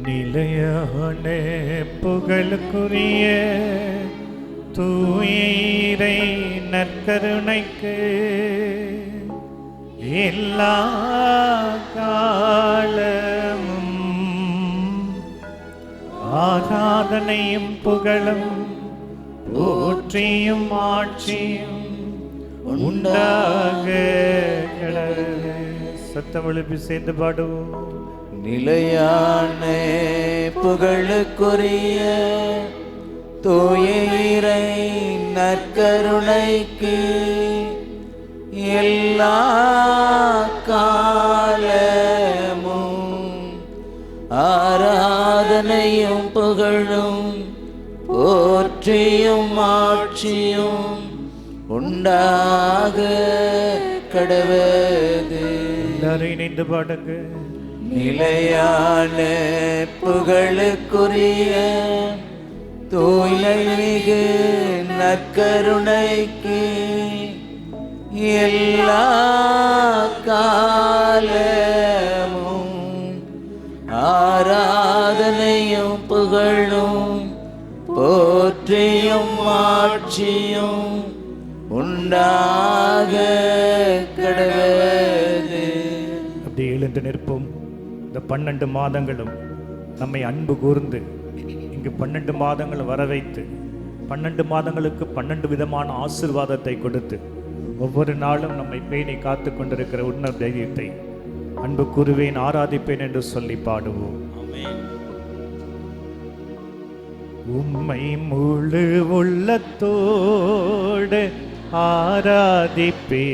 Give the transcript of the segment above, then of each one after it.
நிலையான புகழுக்குரிய தூயரை நற்கருணைக்கு எல்லா காலமும் ஆராதனையும் புகழும் போற்றியும் ஆட்சியும் உண்டாக கடவுளே. சத்தம் எழுப்பி சேர்ந்து பாடுவோம். நிலையான புகழுக்குரிய தூய இறை நற்கருணைக்கு எல்லா காலமும் ஆராதனையும் புகழும் போற்றியும் ஆட்சியும் உண்டாக கடவுளே. எல்லாரும் இணைந்து பாடுங்க. நிலையான புகழுக்குரிய தூய்மைமிகு நற்கருணைக்கு எல்லா காலமும் ஆராதனையும் புகழும் போற்றியும் ஆட்சியும் உண்டாக கடவுளே. அப்படி எழுந்து நிற்போம். இந்த 12 மாதங்களும் நம்மை அன்பு கூர்ந்து இங்கு 12 மாதங்கள் வர வைத்து 12 மாதங்களுக்கு 12 விதமான ஆசீர்வாதத்தை கொடுத்து ஒவ்வொரு நாளும் நம்மை பேணி காத்து கொண்டிருக்கிற உன்னத தைரியத்தை அன்பு கூறுவேன், ஆராதிப்பேன் என்று சொல்லி பாடுவோம். உம்மை முழு உள்ளத்தோடு ஆராதிப்பே,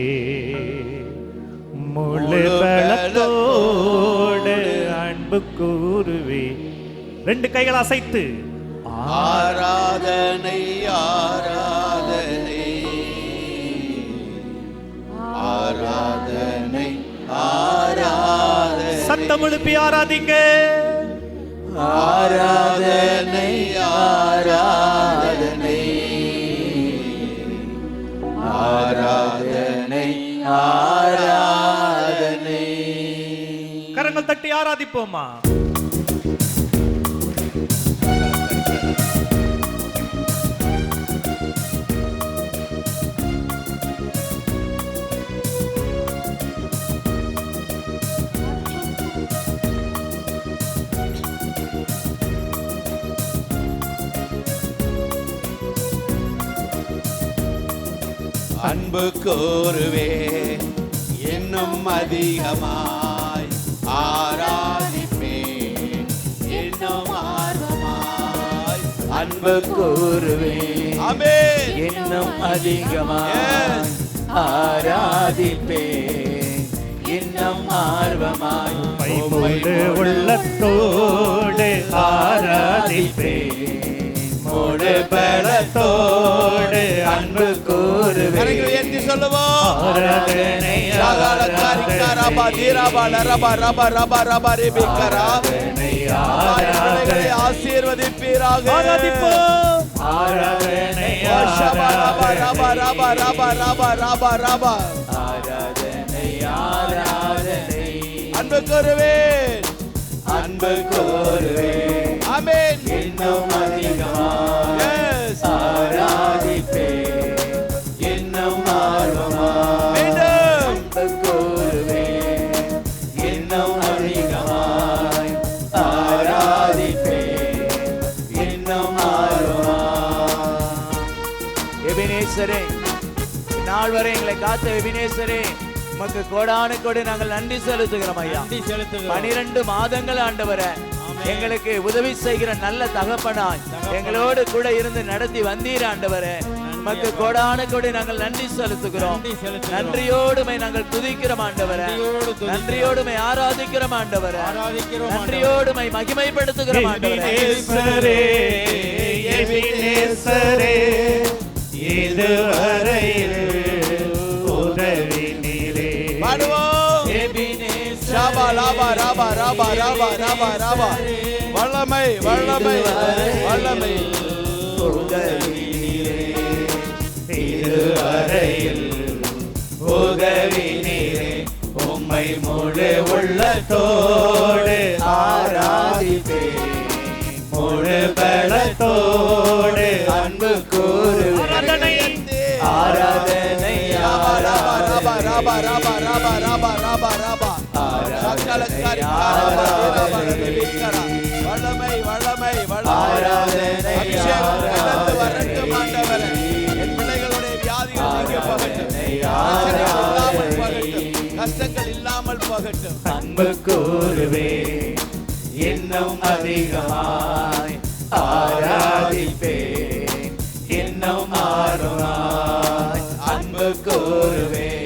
முழு பலத்தோடு அன்பு கூறுவே. 2 கைகள் அசைத்து ஆராதனை ஆராதனை ஆராதனை ஆராதனை. சத்தம் எழுப்பி ஆராதிங்க. ஆராதனை ஆராதனை ஆராதனை ஆராதனை. கரங்கள் தட்டி ஆராதிப்போமா. அன்பு கூறுவே இன்னும் அதிகமாய் ஆராதிப்பேன் இன்னும் ஆர்வமாய். அன்பு கூறுவே ஆமென். இன்னும் அதிகமாய் ஆராதிப்பேன் இன்னும் ஆர்வமாய். முழு உள்ளத்தோடு ஆராதிப்பேன், முழு பலத்தோடு அன்பு கூறுவே. கரங்களை உயர்த்தி சொல்லுவோம். ஆராதனை ஆசீர்வதிப்பீராக. ஆராதனை அன்பு கூறுவேன் அன்பு கூறுவே ஆமென். இன்னும் அதிகமாய் ஆராதிப்பேன் இன்னும் ஆர்வமாய். மீண்டும் அன்பு கூறுவே இன்னும் அதிகமாய் ஆராதிப்பேன் இன்னும் ஆர்வமாய். எபினேசரே, நாள் வரை எங்களை காத்த எபினேசரே, உமக்கு கோடான கோடி நாங்கள் நன்றி செலுத்துகிறோம் ஐயா. 12 மாதங்கள் ஆண்டவரே எங்களுக்கு உதவி செய்கிற நல்ல தகப்பனாய் எங்களோடு கூட இருந்து நடத்தி வந்தீர் ஆண்டவரே. உமக்கு கோடான கோடி நாங்கள் நன்றி செலுத்துகிறோம். நன்றியோடுமை நாங்கள் துதிக்கிறோம் ஆண்டவரே. நன்றியோடுமை ஆராதிக்கிறோம் ஆண்டவரே. நன்றியோடுமை மகிமைப்படுத்துகிறோம் ஆண்டவரே. இதுவரையில் உதவி நீரே. வல்லமை வல்லமை வல்லமை. இதுவரையில் உதவி நீரே. உம்மை முழு உள்ளத்தோடு ஆராதிப்பேன் ராபா ராபா ராபா ராபா ராபா ராபா சகலக்காரி வல்லமை வல்லமை வல்லமை அபிஷேகம் கடந்து வரட்டும் ஆண்டவரே. என் பிள்ளைகளுடைய வியாதிகள் நீங்க போகட்டும், பிரச்சனைகள் இல்லாமல் போகட்டும், கஷ்டங்கள் இல்லாமல் போகட்டும். அன்பு கூறுவே இன்னும் அதிகமாய் ஆராதிப்பேன், இன்னும் ஆர்வமாய் அன்பு கூறுவேன்,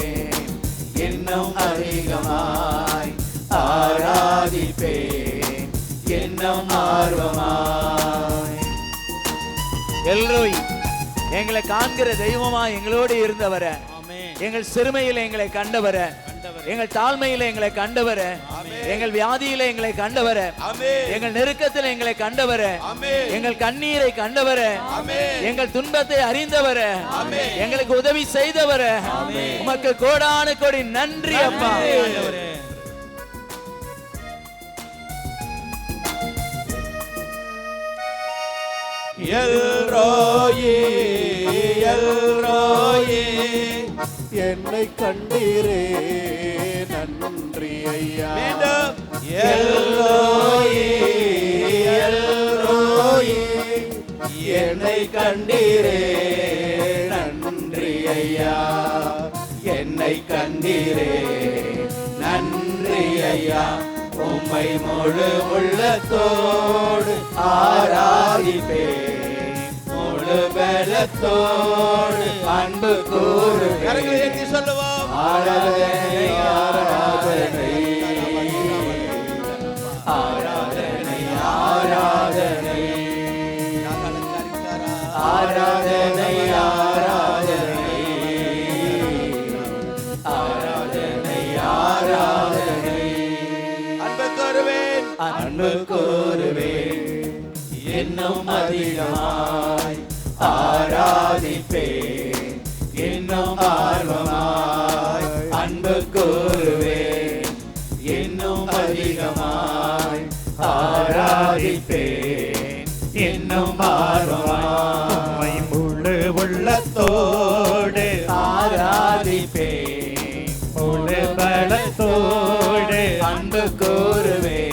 இன்னும் அதிகமாய் ஆராதிப்பேன், இன்னும் ஆர்வமாய். எல்ரோய், எங்களை காண்கிற தெய்வமா எங்களோடு இருந்தவர, எங்கள் சிறுமையில எங்களை கண்டவர, எங்கள் தாழ்மையில எங்களை கண்டவர, எங்கள் வியாதியில எங்களை கண்டவர, எங்கள் நெருக்கத்தில் எங்களை கண்டவர, எங்கள் கண்ணீரை கண்டவர, எங்கள் துன்பத்தை அறிந்தவர, எங்களுக்கு உதவி செய்தவர, உமக்கு கோடான கோடி நன்றி அப்பா. எல்ரோயே எல்ரோயே என்னை கண்டீரே நன்றி ஐயா. மீண்டும் எல்ரோயே எல்ரோயே என்னை கண்டீரே நன்றி ஐயா. என்னை கண்டீரே நன்றி ஐயா. உம்மை முழு உள்ளத்தோடு ஆராதிப்பேன், முழு பலத்தோடு அன்பு கூறு. கரங்களை ஏற்றி சொல்லுவோம். ஆராதனை ஆராதனை ஆராதனை ஆராதனை ஆராதனை ஆராதனை ஆராதனை ஆராதனை. அன்பு கூறுவேன் அன்பு கூறுவேன், இன்னும் அதிகமாய் ஆராதிப்பேன், இன்னும் ஆர்வமாய் அன்பு கூறுவேன், இன்னும் அதிகமாய் ஆராதிப்பேன், இன்னும் ஆர்வமாய் முழு உள்ளத்தோடு ஆராதிப்பேன், முழு பலத்தோடு அன்பு கூறுவேன்.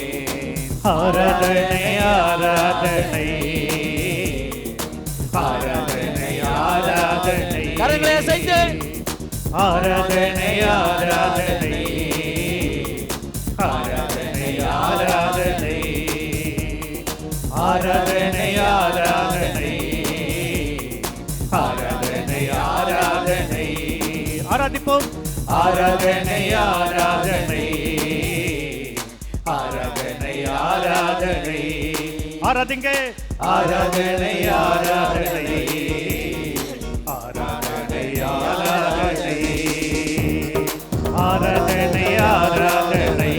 ஆராதனை ஆராதனை ஆராதனை ஆராதனை. கரங்களை அசைத்து ஆராதனை ஆராதனை ஆராதனை ஆராதனை ஆராதனை ஆராதனை ஆராதனை ஆராதனை. ஆராதிப்போம். ஆராதனை ஆராதனை ஆராதனை ஆராதனை. ஆராதிங்க. ஆராதனை ஆராதனை ஆராதனை ஆராதனை ஆராதனை ஆராதனை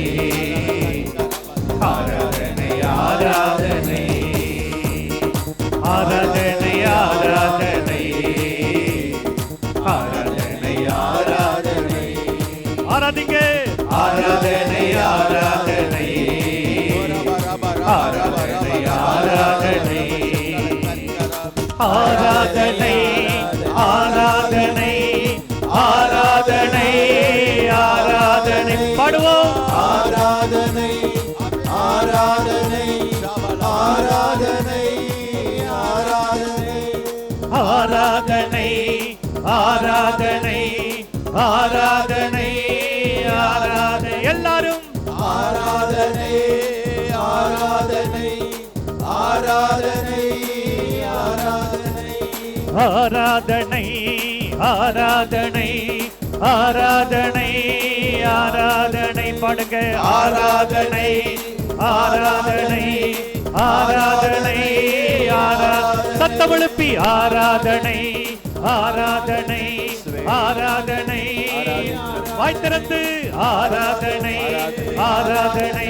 ஆராதனை ஆராதனை ஆராதனை ஆராதனை ஆராதனை ஆராதனை. ஆராதிங்க. ஆராதனை ஆராதனை ஆராதனை ஆராதனை ஆராதனை ஆராதனை ஆராதனை ஆராதனை. பாடுவோம். ஆராதனை ஆராதனை ஆராதனை ஆராதனை ஆராதனை ஆராதனை ஆராதனை ஆராதனை. எல்லாரும் ஆராதனை ஆராதனை ஆராதனை ஆராதனை ஆராதனை ஆராதனை ஆராதனை ஆராதனை. பாடுங்க. ஆராதனை ஆராதனை ஆராதனை ஆராதனை. சத்தம் எழுப்பி ஆராதனை ஆராதனை ஆராதனை. வாய் திறந்து ஆராதனை ஆராதனை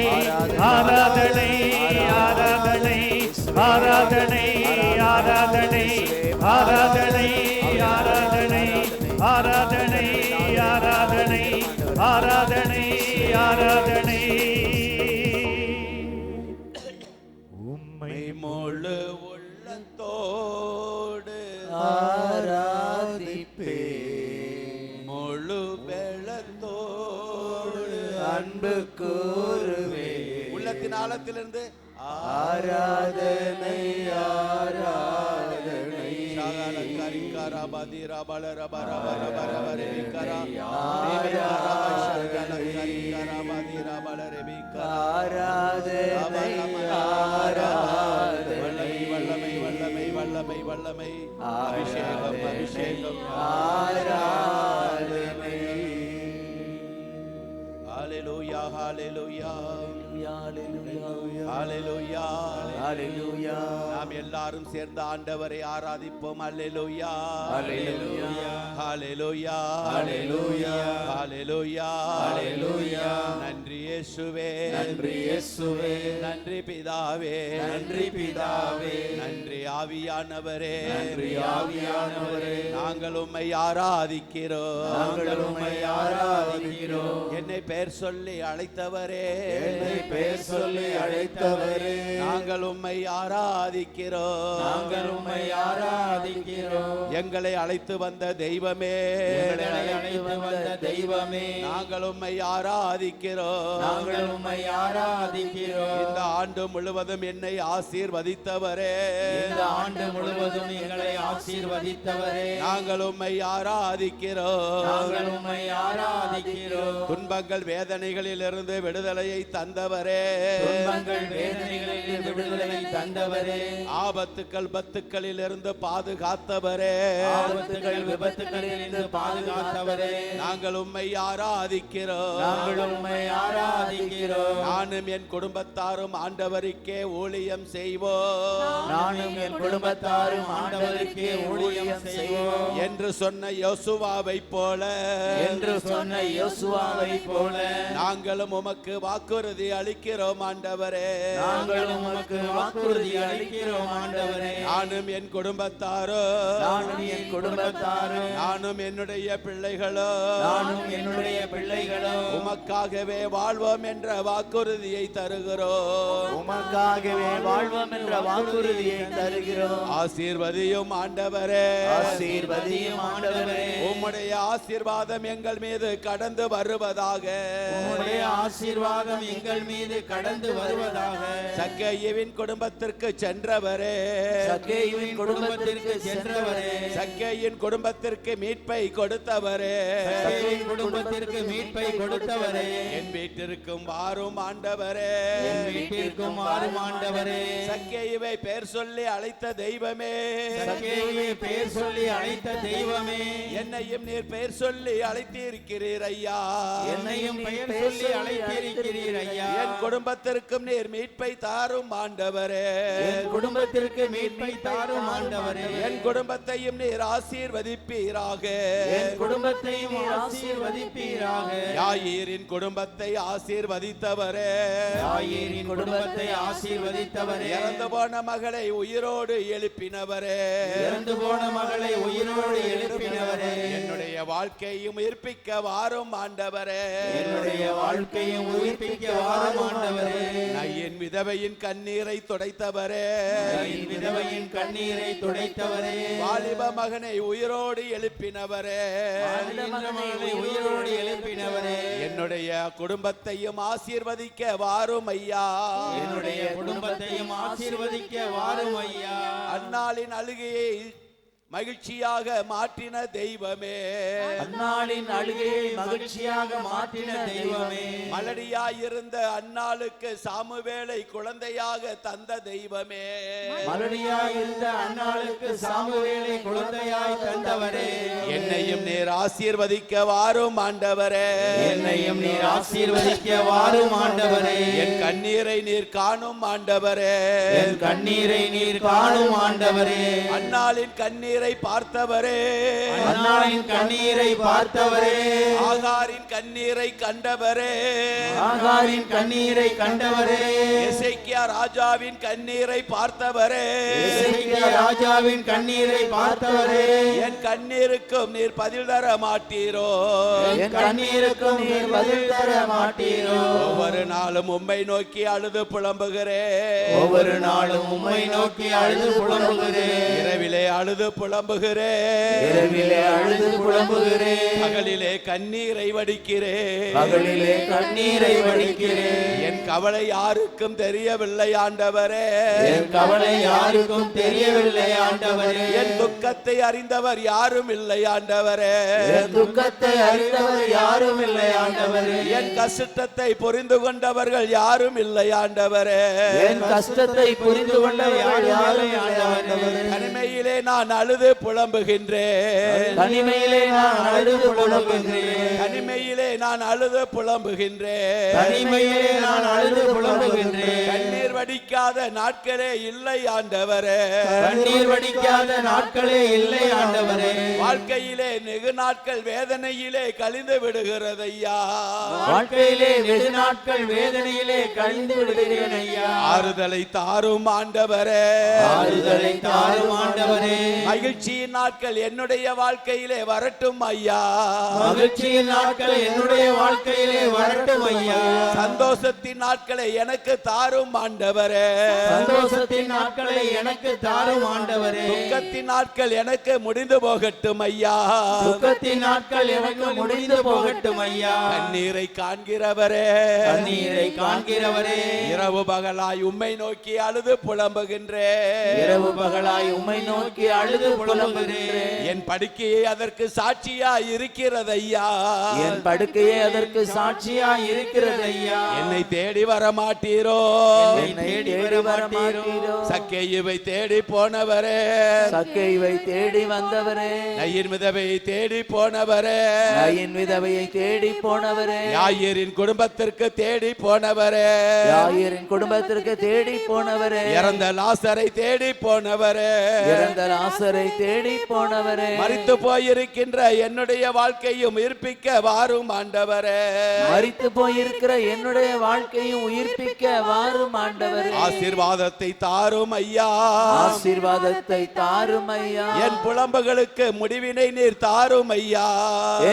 ஆராதனை ஆராதனை ஆராதனை ஆராதனை ஆராதனை ஆராதனை ஆராதனை ஆராதனை ஆராதனை ஆராதனை. உம்மை முழு உள்ளத்தோடு ஆராதிப்பேன், முழு பலத்தோடு அன்பு கூறுவே. உள்ளத்தின் ஆழத்திலிருந்து ஆராதனை ஆராதனை ஆராதனை ஆராதனை வல்லமை வல்லமை வல்லமை வல்லமை அபிஷேகம் அபிஷேகம் ஆராதனை. ஹalleluya ஹalleluya ஹalleluya ஹalleluya ஹalleluya. நாம் எல்லாரும் சேர்ந்து ஆண்டவரை ஆராதிப்போம். ஹalleluya ஹalleluya ஹalleluya ஹalleluya ஹalleluya ஹalleluya. நன்றி இயேசுவே நன்றி இயேசுவே, நன்றி பிதாவே நன்றி பிதாவே, நன்றி ஆவியானவரே நன்றி ஆவியானவரே. நாங்கள் உம்மை ஆராதிக்கிறோம். நாங்கள் உம்மை ஆராதிக்கிறோம். என்னை பெயர் சொல்லி அழைத்தவரே என்னை பெயர் சொல்லி அழைத்தவரே, நாங்கள் உம்மை ஆராதிக்கிறோம். நாங்கள் உம்மை ஆராதிக்கிறோம். எங்களை அழைத்து வந்த தெய்வமே எங்களை அழைத்து வந்த தெய்வமே, நாங்கள் உம்மை ஆராதிக்கிறோம். நாங்கள் உம்மை ஆராதிக்கிறோம். இந்த ஆண்டு முழுவதும் என்னை ஆசீர்வதித்தவரே இந்த ஆண்டு முழுவதும் எங்களை ஆசீர்வதித்தவரே, நாங்கள் உம்மை ஆராதிக்கிறோம். நாங்கள் உம்மை ஆராதிக்கிறோம். துன்பங்கள் வேதனைகளிலிருந்து விடுதலையை தந்தவரே துன்பங்கள் வேதனைகளிலிருந்து விடுதலை தந்தவரே, ஆபத்துக்கள் பத்துக்களிலிருந்து பாதுகாத்தவரே ஆபத்துகள் விபத்துகளிலிருந்து பாதுகாத்தவரே, நாங்கள் உம்மை ஆராதிக்கிறோம். நாங்கள் உம்மை ஆராதிக்கிறோம். நானும் என் குடும்பத்தாரும் ஆண்டவருக்கே ஊழியம் செய்வோம் நானும் என் குடும்பத்தாரும் ஆண்டவருக்கே ஊழியம் செய்வோம் என்று சொன்ன யோசுவாவை போல என்று சொன்ன யோசுவாவை போல நாங்களும் உமக்கு வாக்குறுதி அளிக்கிறோம் ஆண்டவரே. நாங்கள் உமக்கு வாக்குறுதி அளிக்கிறோம் ஆண்டவரே. நானும் என் குடும்பத்தாரோ நானும் என் குடும்பத்தாரும் நானும் என்னுடைய பிள்ளைகளோ நானும் என்னுடைய பிள்ளைகளும் உமக்காகவே வாழ்வோம் என்ற வாக்குறுதியை தருகிறோம். உமக்காகவே வாழ்வோம் என்ற வாக்குறுதியை தருகிறோம். ஆசீர்வதியும் ஆண்டவரே, ஆசீர்வதியும் ஆண்டவரே. உம்முடைய ஆசீர்வாதம் எங்கள் மீது கடந்து வருவதாக. உம்முடைய ஆசீர்வாதம் எங்கள் மீது கடந்து வருவதாக. சக்கேயுவின் குடும்பத்திற்கு சென்றவரே சக்கேயுவின் குடும்பத்திற்கு சென்றவரே, சக்கேயின் குடும்பத்திற்கு மீட்பை கொடுத்தவரே சக்கேயுவின் குடும்பத்திற்கு மீட்பை கொடுத்தவரே, என் வீட்டிற்கும் வாரும் ஆண்டவரே. என் வீட்டிற்கும் வாரும் ஆண்டவரே. சக்கேயுவை பெயர் சொல்லி அழைத்த தெய்வமே, சக்கேயுவை பெயர் சொல்லி அழைத்த தெய்வமே, என்னையும் நீர் பெயர் சொல்லி அழைத்திருக்கிறீர் ஐயா. என்னையும் பெயர் சொல்லி அழைத்திருக்கிறீர் ஐயா. என் குடும்பத்திற்கும் நீர் மீட்பை தாரும் ஆண்டவரே. என் குடும்பத்திற்கு மீட்பை தாரும் ஆண்டவரே. என் குடும்பத்தையும் நீர் ஆசீர்வதிப்பீராக. என் குடும்பத்தையும் ஆசீர்வதிப்பீராக. யாயீரின் குடும்பத்தை ஆசீர்வதித்தவரே, யாயீரின் குடும்பத்தை ஆசீர்வதித்தவரே, இறந்து போன மகளை உயிரோடு எழுப்பினவரே, இறந்து போன மகளை உயிரோடு எழுப்பினவரே, என்னுடைய வாழ்க்கையும் உயிர்ப்பிக்க வாரும் ஆண்டவரே. என்னுடைய வாழ்க்கையும் உயிர்ப்பிக்க வாரும் ஆண்டவரே. என் விதவையின் கண்ணீரை துடைத்தவரே, என் விதவையின் கண்ணீரை துடைத்தவரே, வாலிப மகனை உயிரோடு எழுப்பினவரே, வாலிப மகளை உயிரோடு எழுப்பினவரே, என்னுடைய குடும்பத்தையும் ஆசீர்வதிக்க வாரும் ஐயா. என்னுடைய குடும்பத்தையும் ஆசீர்வதிக்க வாரும் ஐயா. அன்னாளின் அழுகையை மகிழ்ச்சியாக மாற்றின தெய்வமே, அன்னாளின் அழுகையை மகிழ்ச்சியாக மாற்றின தெய்வமே, மலடியாயிருந்த அன்னாளுக்கு சாமுவேலை குழந்தையாக தந்த தெய்வமே, மலடியாய் இருந்த அன்னாளுக்கு சாமுவேலை குழந்தையாய் தந்தவரே, என்னையும் நீர் ஆசீர்வதிக்க வாரும் ஆண்டவரே. என்னையும் நீர் ஆசீர்வதிக்க வாரும் ஆண்டவரே. என் கண்ணீரை நீர் காணும் ஆண்டவரே, என் கண்ணீரை நீர் காணும் ஆண்டவரே. அன்னாளின் கண்ணீரை பார்த்தவரே, அன்னாளின் கண்ணீரை பார்த்தவரே, ஆகாரின் கண்ணீரை கண்டவரே, ஆகாரின் கண்ணீரை கண்டவரே, எசேக்கியா ராஜாவின் கண்ணீரை பார்த்தவரே, எசேக்கியா ராஜாவின் கண்ணீரை பார்த்தவரே, என் கண்ணீருக்கும் நீர் பதில் தர மாட்டீரோ, என் கண்ணீருக்கும் நீர் பதில் தர மாட்டீரோ. ஒவ்வொரு நாளும் உம்மை நோக்கி அழுது புலம்புகிறேன், ஒவ்வொரு நாளும் உம்மை நோக்கி அழுது புலம்புகிறேன், இரவிலே அழுது புலம்புகிறேன், புலம்புகிறேன், இரவிலே அழுது புலம்புகிறேன், பகலிலே கண்ணீரை வடிக்கிறேன், பகலிலே கண்ணீரை வடிக்கிறேன். என் கவலை யாருக்கும் தெரியவில்லை ஆண்டவரே, என் கவலை யாருக்கும் தெரியவில்லை ஆண்டவரே, என் துக்கத்தை அறிந்தவர் யாரும் இல்லை ஆண்டவரே, என் துக்கத்தை அறிந்தவர் யாரும் இல்லை ஆண்டவரே, என் கஷ்டத்தை புரிந்து கொண்டவர்கள் யாரும் இல்லை ஆண்டவரே, என் கஷ்டத்தை புரிந்து கொண்டவர் யாரும் இல்லை ஆண்டவரே. தனிமையிலே நான் அழுது புலம்புகின்றேன், தனிமையிலே நான் அழுது புலம்புகிறேன், தனிமையிலே நான் அழுது புலம்புகின்றேன், தனிமையிலே நான் அழுது புலம்புகின்றேன். கண்ணீர் வடிக்காத நாட்களே இல்லை ஆண்டவரே, கண்ணீர் வடிக்காத நாட்களே இல்லை ஆண்டவரே, வாழ்க்கையிலே நெகு நாட்கள் வேதனையிலே கழிந்து விடுகிறது ஐயா, வாழ்க்கையிலே வெகு நாட்கள் வேதனையிலே கழிந்து விடுகிறேன் ஐயா. ஆறுதலை தாரும் ஆண்டவரே, ஆறுதலை தாரும் ஆண்டவரே, மகிழ்ச்சியின் நாட்கள் என்னுடைய வாழ்க்கையிலே வரட்டும் ஐயா, மகிழ்ச்சியின் நாட்கள் என்னுடைய வாழ்க்கையிலே வரட்டும் ஐயா. சந்தோஷத்தின் நாட்களை எனக்கு தாரும் ஆண்டவரே, சந்தோஷத்தின் நாட்களை எனக்கு தாரும் ஆண்டவரே, துக்கத்தின் நாட்கள் எனக்கு முடிந்து போகட்டும் ஐயா, துக்கத்தின் நாட்கள் எனக்கு முடிந்து போகட்டும் ஐயா. கண்ணீரை காண்கிறவரே, கண்ணீரை காண்கிறவரே, இரவு பகலாய் உம்மை நோக்கி அழுது புலம்புகின்றேன், இரவு பகலாய் உம்மை நோக்கி அழுது புலம்புகிறேன். என் படுக்கையை அதற்கு சாட்சியா இருக்கிறது ஐயா, என் படுக்கையே அதற்கு சாட்சியா இருக்கிறது ஐயா. என்னை தேடி வர மாட்டீரோ, என்னை தேடி வர மாட்டீரோ, சக்கேயுவை தேடி போனவரே, சக்கைவை தேடி வந்தவரே, நயிர் மிதவையை தேடி போனவரே, நயின் விதவையை தேடி போனவரே, யாயிரின் குடும்பத்திற்கு தேடி போனவரே, யாயிரின் குடும்பத்திற்கு தேடி போனவரே, இறந்த லாசரை தேடி போனவரே, இறந்த லாசரை தேடி போனவரே, மரித்து போயிருக்கின்ற என்னுடைய வாழ்க்கையும் உயிர்ப்பிக்க வாரும் ஆண்டவரே, மரித்து போயிருக்கிற என்னுடைய வாழ்க்கையும் உயிர்ப்பிக்க வாரும் ஆண்டவரே, ஆசீர்வாதத்தை தாரும் ஐயா, ஆசீர்வாதத்தை தாரும் ஐயா. என் புலம்புகளுக்கு முடிவினை நீர் தாரும் ஐயா,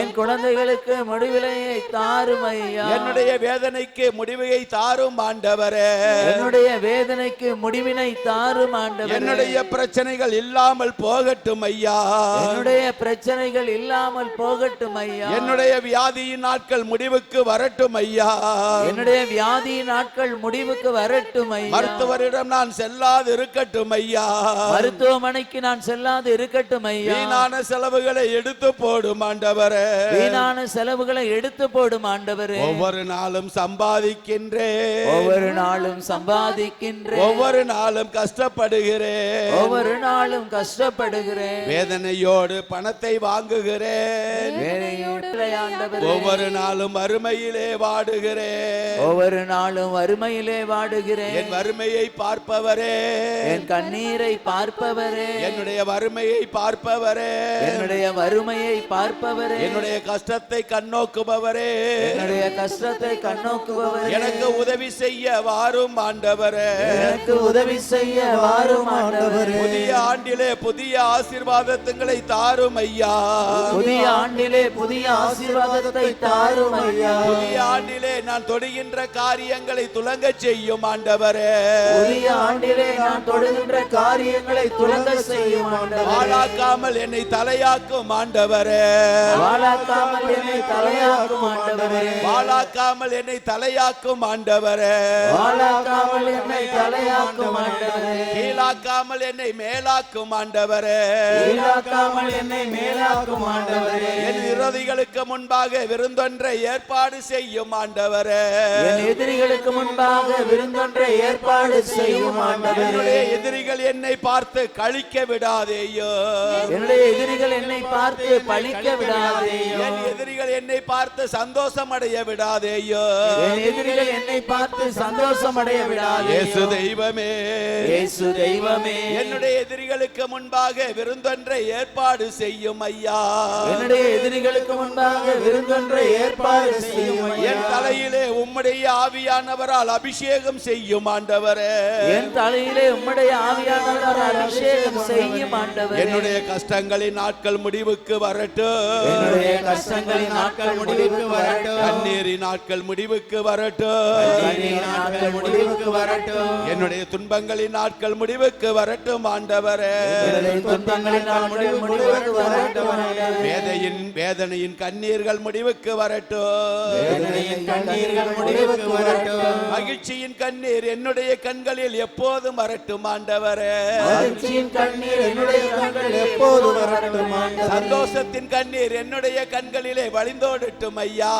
என் குழந்தைகளுக்கு முடிவிலையை தாரும் ஐயா. என்னுடைய வேதனைக்கு முடிவை தாரும் ஆண்டவரே, என்னுடைய வேதனைக்கு முடிவினை தாரும் ஆண்டவரே, என்னுடைய பிரச்சனைகள் இல்லாமல் போகட்டும் ஐயா, என்னுடைய பிரச்சனைகள் இல்லாமல் போகட்டும் ஐயா, என்னுடைய வியாதியின் நாட்கள் முடிவுக்கு வரட்டும் ஐயா, என்னுடைய வியாதி நாட்கள் முடிவுக்கு வரட்டும் ஐயா, மருத்துவரிடம் நான் செல்லாது இருக்கட்டும் ஐயா, மருத்துவமனைக்கு நான் செல்லாது இருக்கட்டும் ஐயா, வீணான செலவுகளை எடுத்து போடும் ஆண்டவரே, வீணான செலவுகளை எடுத்து போடும் ஆண்டவரே, ஒவ்வொரு நாளும் சம்பாதிக்கின்றேன், ஒவ்வொரு நாளும் சம்பாதிக்கின்றேன், ஒவ்வொரு நாளும் கஷ்டப்படுகிறேன், ஒவ்வொரு நாளும் கஷ்டப்படுகிறேன், வேதனையோடு பணத்தை வாங்குகிறேன், வேலையோடு ஆண்டவரே, ஒவ்வொரு நாளும் வறுமையிலே வாடுகிறேன், ஒவ்வொரு நாளும் வறுமையிலே வாடுகிறேன், என் வறுமையை பார்ப்பவரே, என் கண்ணீரை பார்ப்பவரே, என்னுடைய வறுமையை பார்ப்பவரே, என்னுடைய வறுமையை பார்ப்பவரே, என்னுடைய கஷ்டத்தை கண்ணோக்குபவரே, என்னுடைய கஷ்டத்தை கண்ணோக்குபவரே, எனக்கு உதவி செய்ய வாரும் ஆண்டவரே, எனக்கு உதவி செய்ய வாரும் ஆண்டவரே, புதிய ஆண்டிலே புதிய ஆசீர்வாதங்களை தாரும் ஐயா, புதிய ஆண்டிலே புதிய ஆசீர்வாதத்தை தாரும் ஐயா, புதிய ஆண்டிலே நான் தொடுகின்ற காரியங்களை துலங்க செய்யும் ஆண்டவரே, புதிய ஆண்டிலே நான் தொடுகின்ற காரியங்களை துலங்க செய்யும் ஆண்டவரே, வாழாக்காமல் என்னை தலையாக்கும் ஆண்டவரே, வாழாக்காமல் என்னை தலையாக்கும் ஆண்டவரே, வாழாக்காமல் என்னை தலையாக்கும் ஆண்டவரே, வாழாக்காமல் என்னை தலையாக்கும் ஆண்டவரே, கீழாக்காமல் என்னை மேலாக்கும் ஆண்டவரே, கீழாக்காமல் என்னை மேலாக்கும் ஆண்டவரே, என் விரோதிகளுக்கு முன்பாக விருந்தொன்றை ஏற்பாடு செய்யும் ஆண்டவரே, என் எதிரிகளுக்கு முன்பாக விருந்தொன்றை ஏற்பாடு செய்யும் ஆண்டவரே, என்னுடைய எதிரிகள் என்னை பார்த்து கழிக்க விடாதேயோ, என்னுடைய எதிரிகள் என்னை பார்த்து பழிக்க விடாதேயோ, என் எதிரிகள் என்னை பார்த்து சந்தோஷம் அடைய விடாதேயோ, என் எதிரிகள் என்னை பார்த்து சந்தோஷம் அடைய விடாதேயோ, இயேசு தெய்வமே, இயேசு தெய்வமே, என்னுடைய எதிரிகளுக்கு முன்பாக விருந்தொன்றை ஏற்பாடு செய்யும் ஐயா, என்னுடைய எதிரிகளுக்கு முன்பாக விருந்தொன்றை ஏற்பாடு செய்யும் ஐயா, என் தலையிலே உம்முடைய ஆவியானவரால் அபிஷேகம் செய்யும் ஆண்டவரே, என் தலையிலே உம்முடைய ஆவியானவர் அபிஷேகம் செய்யும் ஆண்டவரே, என்னுடைய கஷ்டங்களின் நாட்கள் முடிவுக்கு வரட்டும், என்னுடைய கஷ்டங்களின் நாட்கள் முடிவுக்கு வரட்டும், கண்ணீரின் நாட்கள் முடிவுக்கு வரட்டும், கண்ணீரின் நாட்கள் நாட்கள் முடிவுக்கு வரட்டும். என்னுடைய துன்பங்களின் நாட்கள் முடிவுக்கு வரட்டும் ஆண்டவரே. என்னுடைய துன்பங்களின் நாட்கள் முடிவுக்கு வரட்டும் ஆண்டவரே. வேதனையின் கண்ணீர்கள் முடிவுக்கு வரட்டும். வேதனையின் கண்ணீர்கள் முடிவுக்கு வரட்டும். மகிழ்ச்சியின் கண்ணீர் என்னுடைய கண்களில் எப்போதும் வரட்டும் ஆண்டவரே. மகிழ்ச்சியின் கண்ணீர் என்னுடைய கண்களில் எப்போதும் வரட்டும் ஆண்டவரே. சந்தோஷத்தின் கண்ணீர் என்னுடைய கண்களிலே வழிந்தோடட்டும் ஐயா.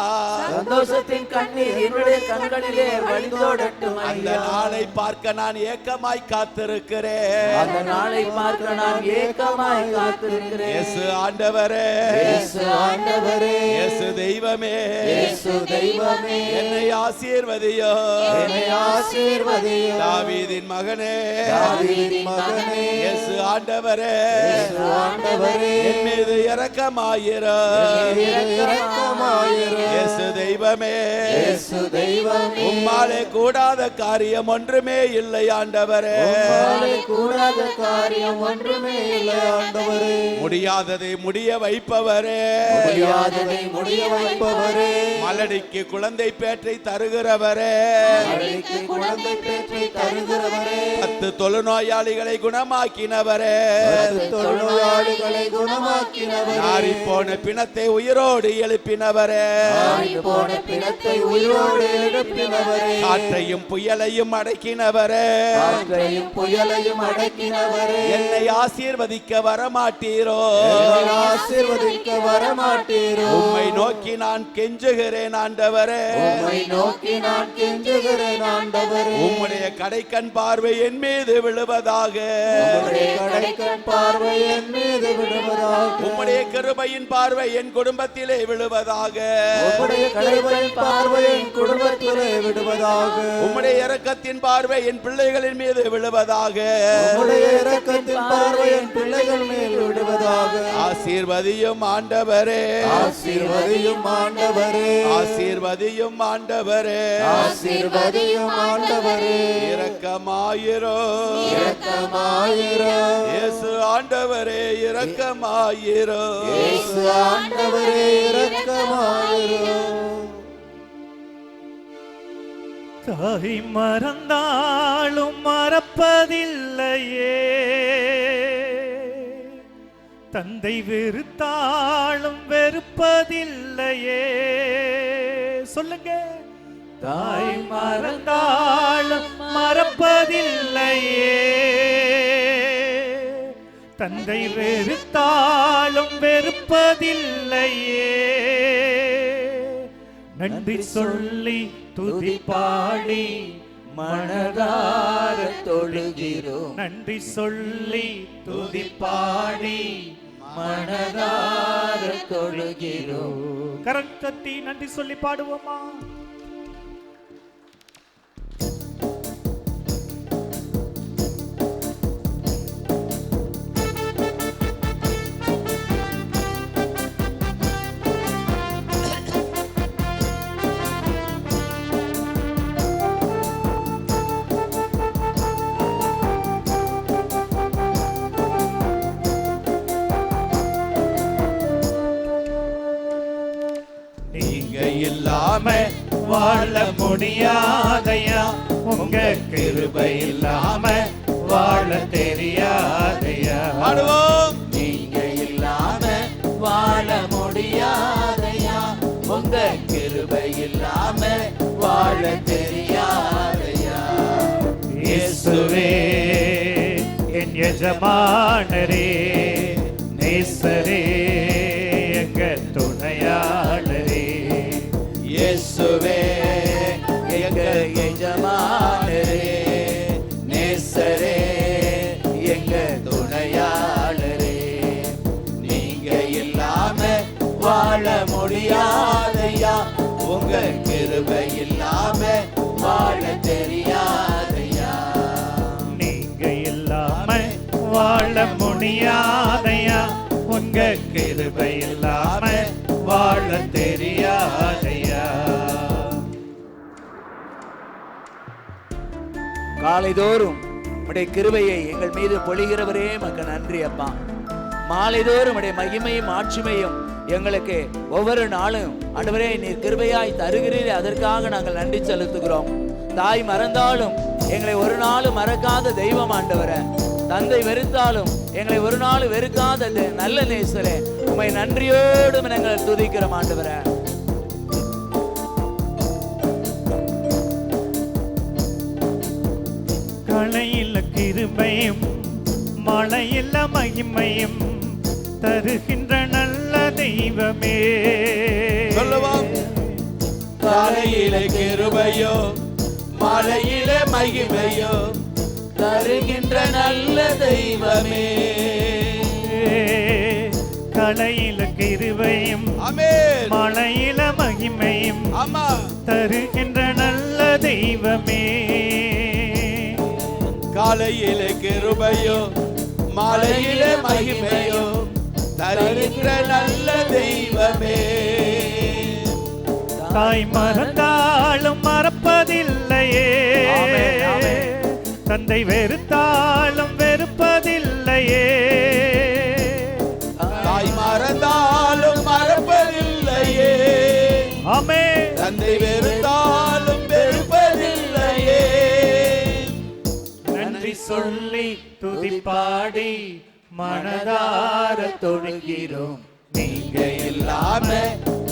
சந்தோஷத்தின் கண்ணீர் என்னுடைய கண்களிலே வழிந்தோடட்டும் அந்த ஐயா. நாளை பார்க்க நான் ஏக்கமாய் காத்திருக்கிறேன். அந்த நாளை பார்க்க நான் ஏக்கமாய் காத்திருக்கிறேன். இயேசு ஆண்டவரே, இயேசு ஆண்டவரே, இயேசு தெய்வமே, இயேசு தெய்வமே, என்னை ஆசீர்வதியோ, என்னை ஆசீர்வதியும். தாவீதின் மகனே, தாவீதின் மகனே, இயேசு ஆண்டவரே, இயேசு ஆண்டவரே, என் மீது இரக்கமாயிரோ, இரக்கமாயிரும். இயேசு தெய்வமே, இயேசு தெய்வமே, உம்மாலே கூடாத காரியம் ஒன்றுமே இல்லை ஆண்டவரே. உம்மாலே கூடாத காரியம் ஒன்றுமே இல்லை ஆண்டவரே. முடியாததை முடிய வைப்பவரே, முடியாததை முடிய வைப்பவரே, மலடிக்கு குழந்தை பேற்றை தருகிறவரே, மழைக்கு குழந்தை பேற்றை தருகிறவரே, 10 தொழுநோயாளிகளை குணமாக்கினவரே, தொழுநோயாளிகளை குணமாக்கினவரே, நாறிப்போன பிணத்தை உயிரோடு எழுப்பினவரே, போன பிணத்தை உயிரோடு எழுப்பினவரே, காற்றையும் புயலையும் அடக்கினவரே, காற்றையும் புயலையும் அடக்கினவரே, என்னை ஆசீர்வதிக்க வரமாட்டீரோ, என்னை ஆசீர்வதிக்க வரமாட்டீரோ. உம்மை நோக்கி நான் கெஞ்சுகிறேன் ஆண்டவரே. உம்மை நோக்கி நான் கெஞ்சுகிறேன் ஆண்டவரே. உம்முடைய கடைக்கண் பார்வை என் மீது விழுவதாக, உம்முடைய கடைக்கண் பார்வை என் மீது விழுவதாக, உம்முடைய கிருபையின் பார்வை என் குடும்பத்திலே விழுவதாக, உம்முடைய கடைக்கண் பார்வை என் குடும்பத்திலே விடுவதாக, உம்முடைய இரக்கத்தின் பார்வை என் பிள்ளைகளின் மீது விழுவதாக, உம்முடைய இரக்கத்தின் பார்வை என் பிள்ளைகள் மேல் விடுவதாக. ஆசீர்வதியும் ஆண்டவரே, ஆசீர்வதியும் ஆண்டவரே, ஆசீர்வதியும் ஆண்டவரே, ஆசீர்வதியும் ஆண்டவரே, இரக்கமாயிரோ, இரக்கமாயிரோ. இயேசு ஆண்டவரே இரக்கமாயிரோ. இயேசு ஆண்டவரே இரக்கமாயிரோ. தாய் மறந்தாலும் மறப்பதில்லையே, தந்தை வெறுத்தாலும் வெறுப்பதில்லையே. சொல்லுங்க. தாய் மறந்தாலும் மறப்பதில்லையே, தந்தை வெறுத்தாலும் வெறுப்பதில்லையே. நன்றி சொல்லி துதி பாடி மனதார தொழுகிறோம். நன்றி சொல்லி துதி பாடி மனதார தொழுகிறோம். கரம் தட்டி நன்றி சொல்லி பாடுவோமா? நீங்க இல்லாம வாழ முடியாதையா, உங்க கிருபை இல்லாம வாழ தெரியாதையா. பாடுவோம். நீங்க இல்லாம வாழ முடியாதையா, உங்க கிருபை இல்லாம வாழ தெரியாதையா. இயேசுவே என் எஜமானரே, நேசரே எங்க துணையாளரே. இயேசுவே எங்க எஜமானரே, நேசரே எங்க துணையாளரே. நீங்க இல்லாம வாழ முடியாதையா, உங்க கிருபை இல்லாம வாழ தெரியாதையா. நீங்க இல்லாம வாழ முடியாதையா, உங்க கிருபை இல்லாம வாழ தெரியாதையா. காலைதோறும் உடைய கிருபையை எங்கள் மீது பொழிகிறவரே மக்கு நன்றி அப்பா. மாலைதோறும் உடைய மகிமையும் ஆட்சிமையும் எங்களுக்கு ஒவ்வொரு நாளும் ஆண்டவரே நீர் கிருபையாய் தருகிறீரே, அதற்காக நாங்கள் நன்றி செலுத்துகிறோம். தாய் மறந்தாலும் எங்களை ஒரு நாள் மறக்காத தெய்வம் ஆண்டவரே. தந்தை வெறுத்தாலும் எங்களை ஒரு நாள் வெறுக்காத நல்ல நேசரே, உம்மை நன்றியோடு நாங்கள் துதிக்கிறோம் ஆண்டவரே. களையில கிருபையும் மழையில மகிமையும் தருகின்ற நல்ல தெய்வமே. சொல்லுவோம். காலையிலே கிருபையோ மழையிலே மகிமையோ தருகின்ற நல்ல தெய்வமே. களையில கிருபையும் ஆமென். மழையில மகிமையும் ஆமா. தருகின்ற நல்ல தெய்வமே. காலையிலே கிருபையோ மாலையிலே மகிமையோ தருகின்ற நல்ல தெய்வமே. தாய் மறந்தாலும் மறப்பதில்லையே, தந்தை வெறுத்தாலும் வெறுப்பதில்லையே. தாய் மறந்தாலும் மறப்பதில்லையே, ஆமே. தந்தை வெறுத்தாலும் வெறுப்பதில்லையே. நன்றி சொல்லி துதிப்பாடி மனதார தொழுகிறோம். நீங்க இல்லாம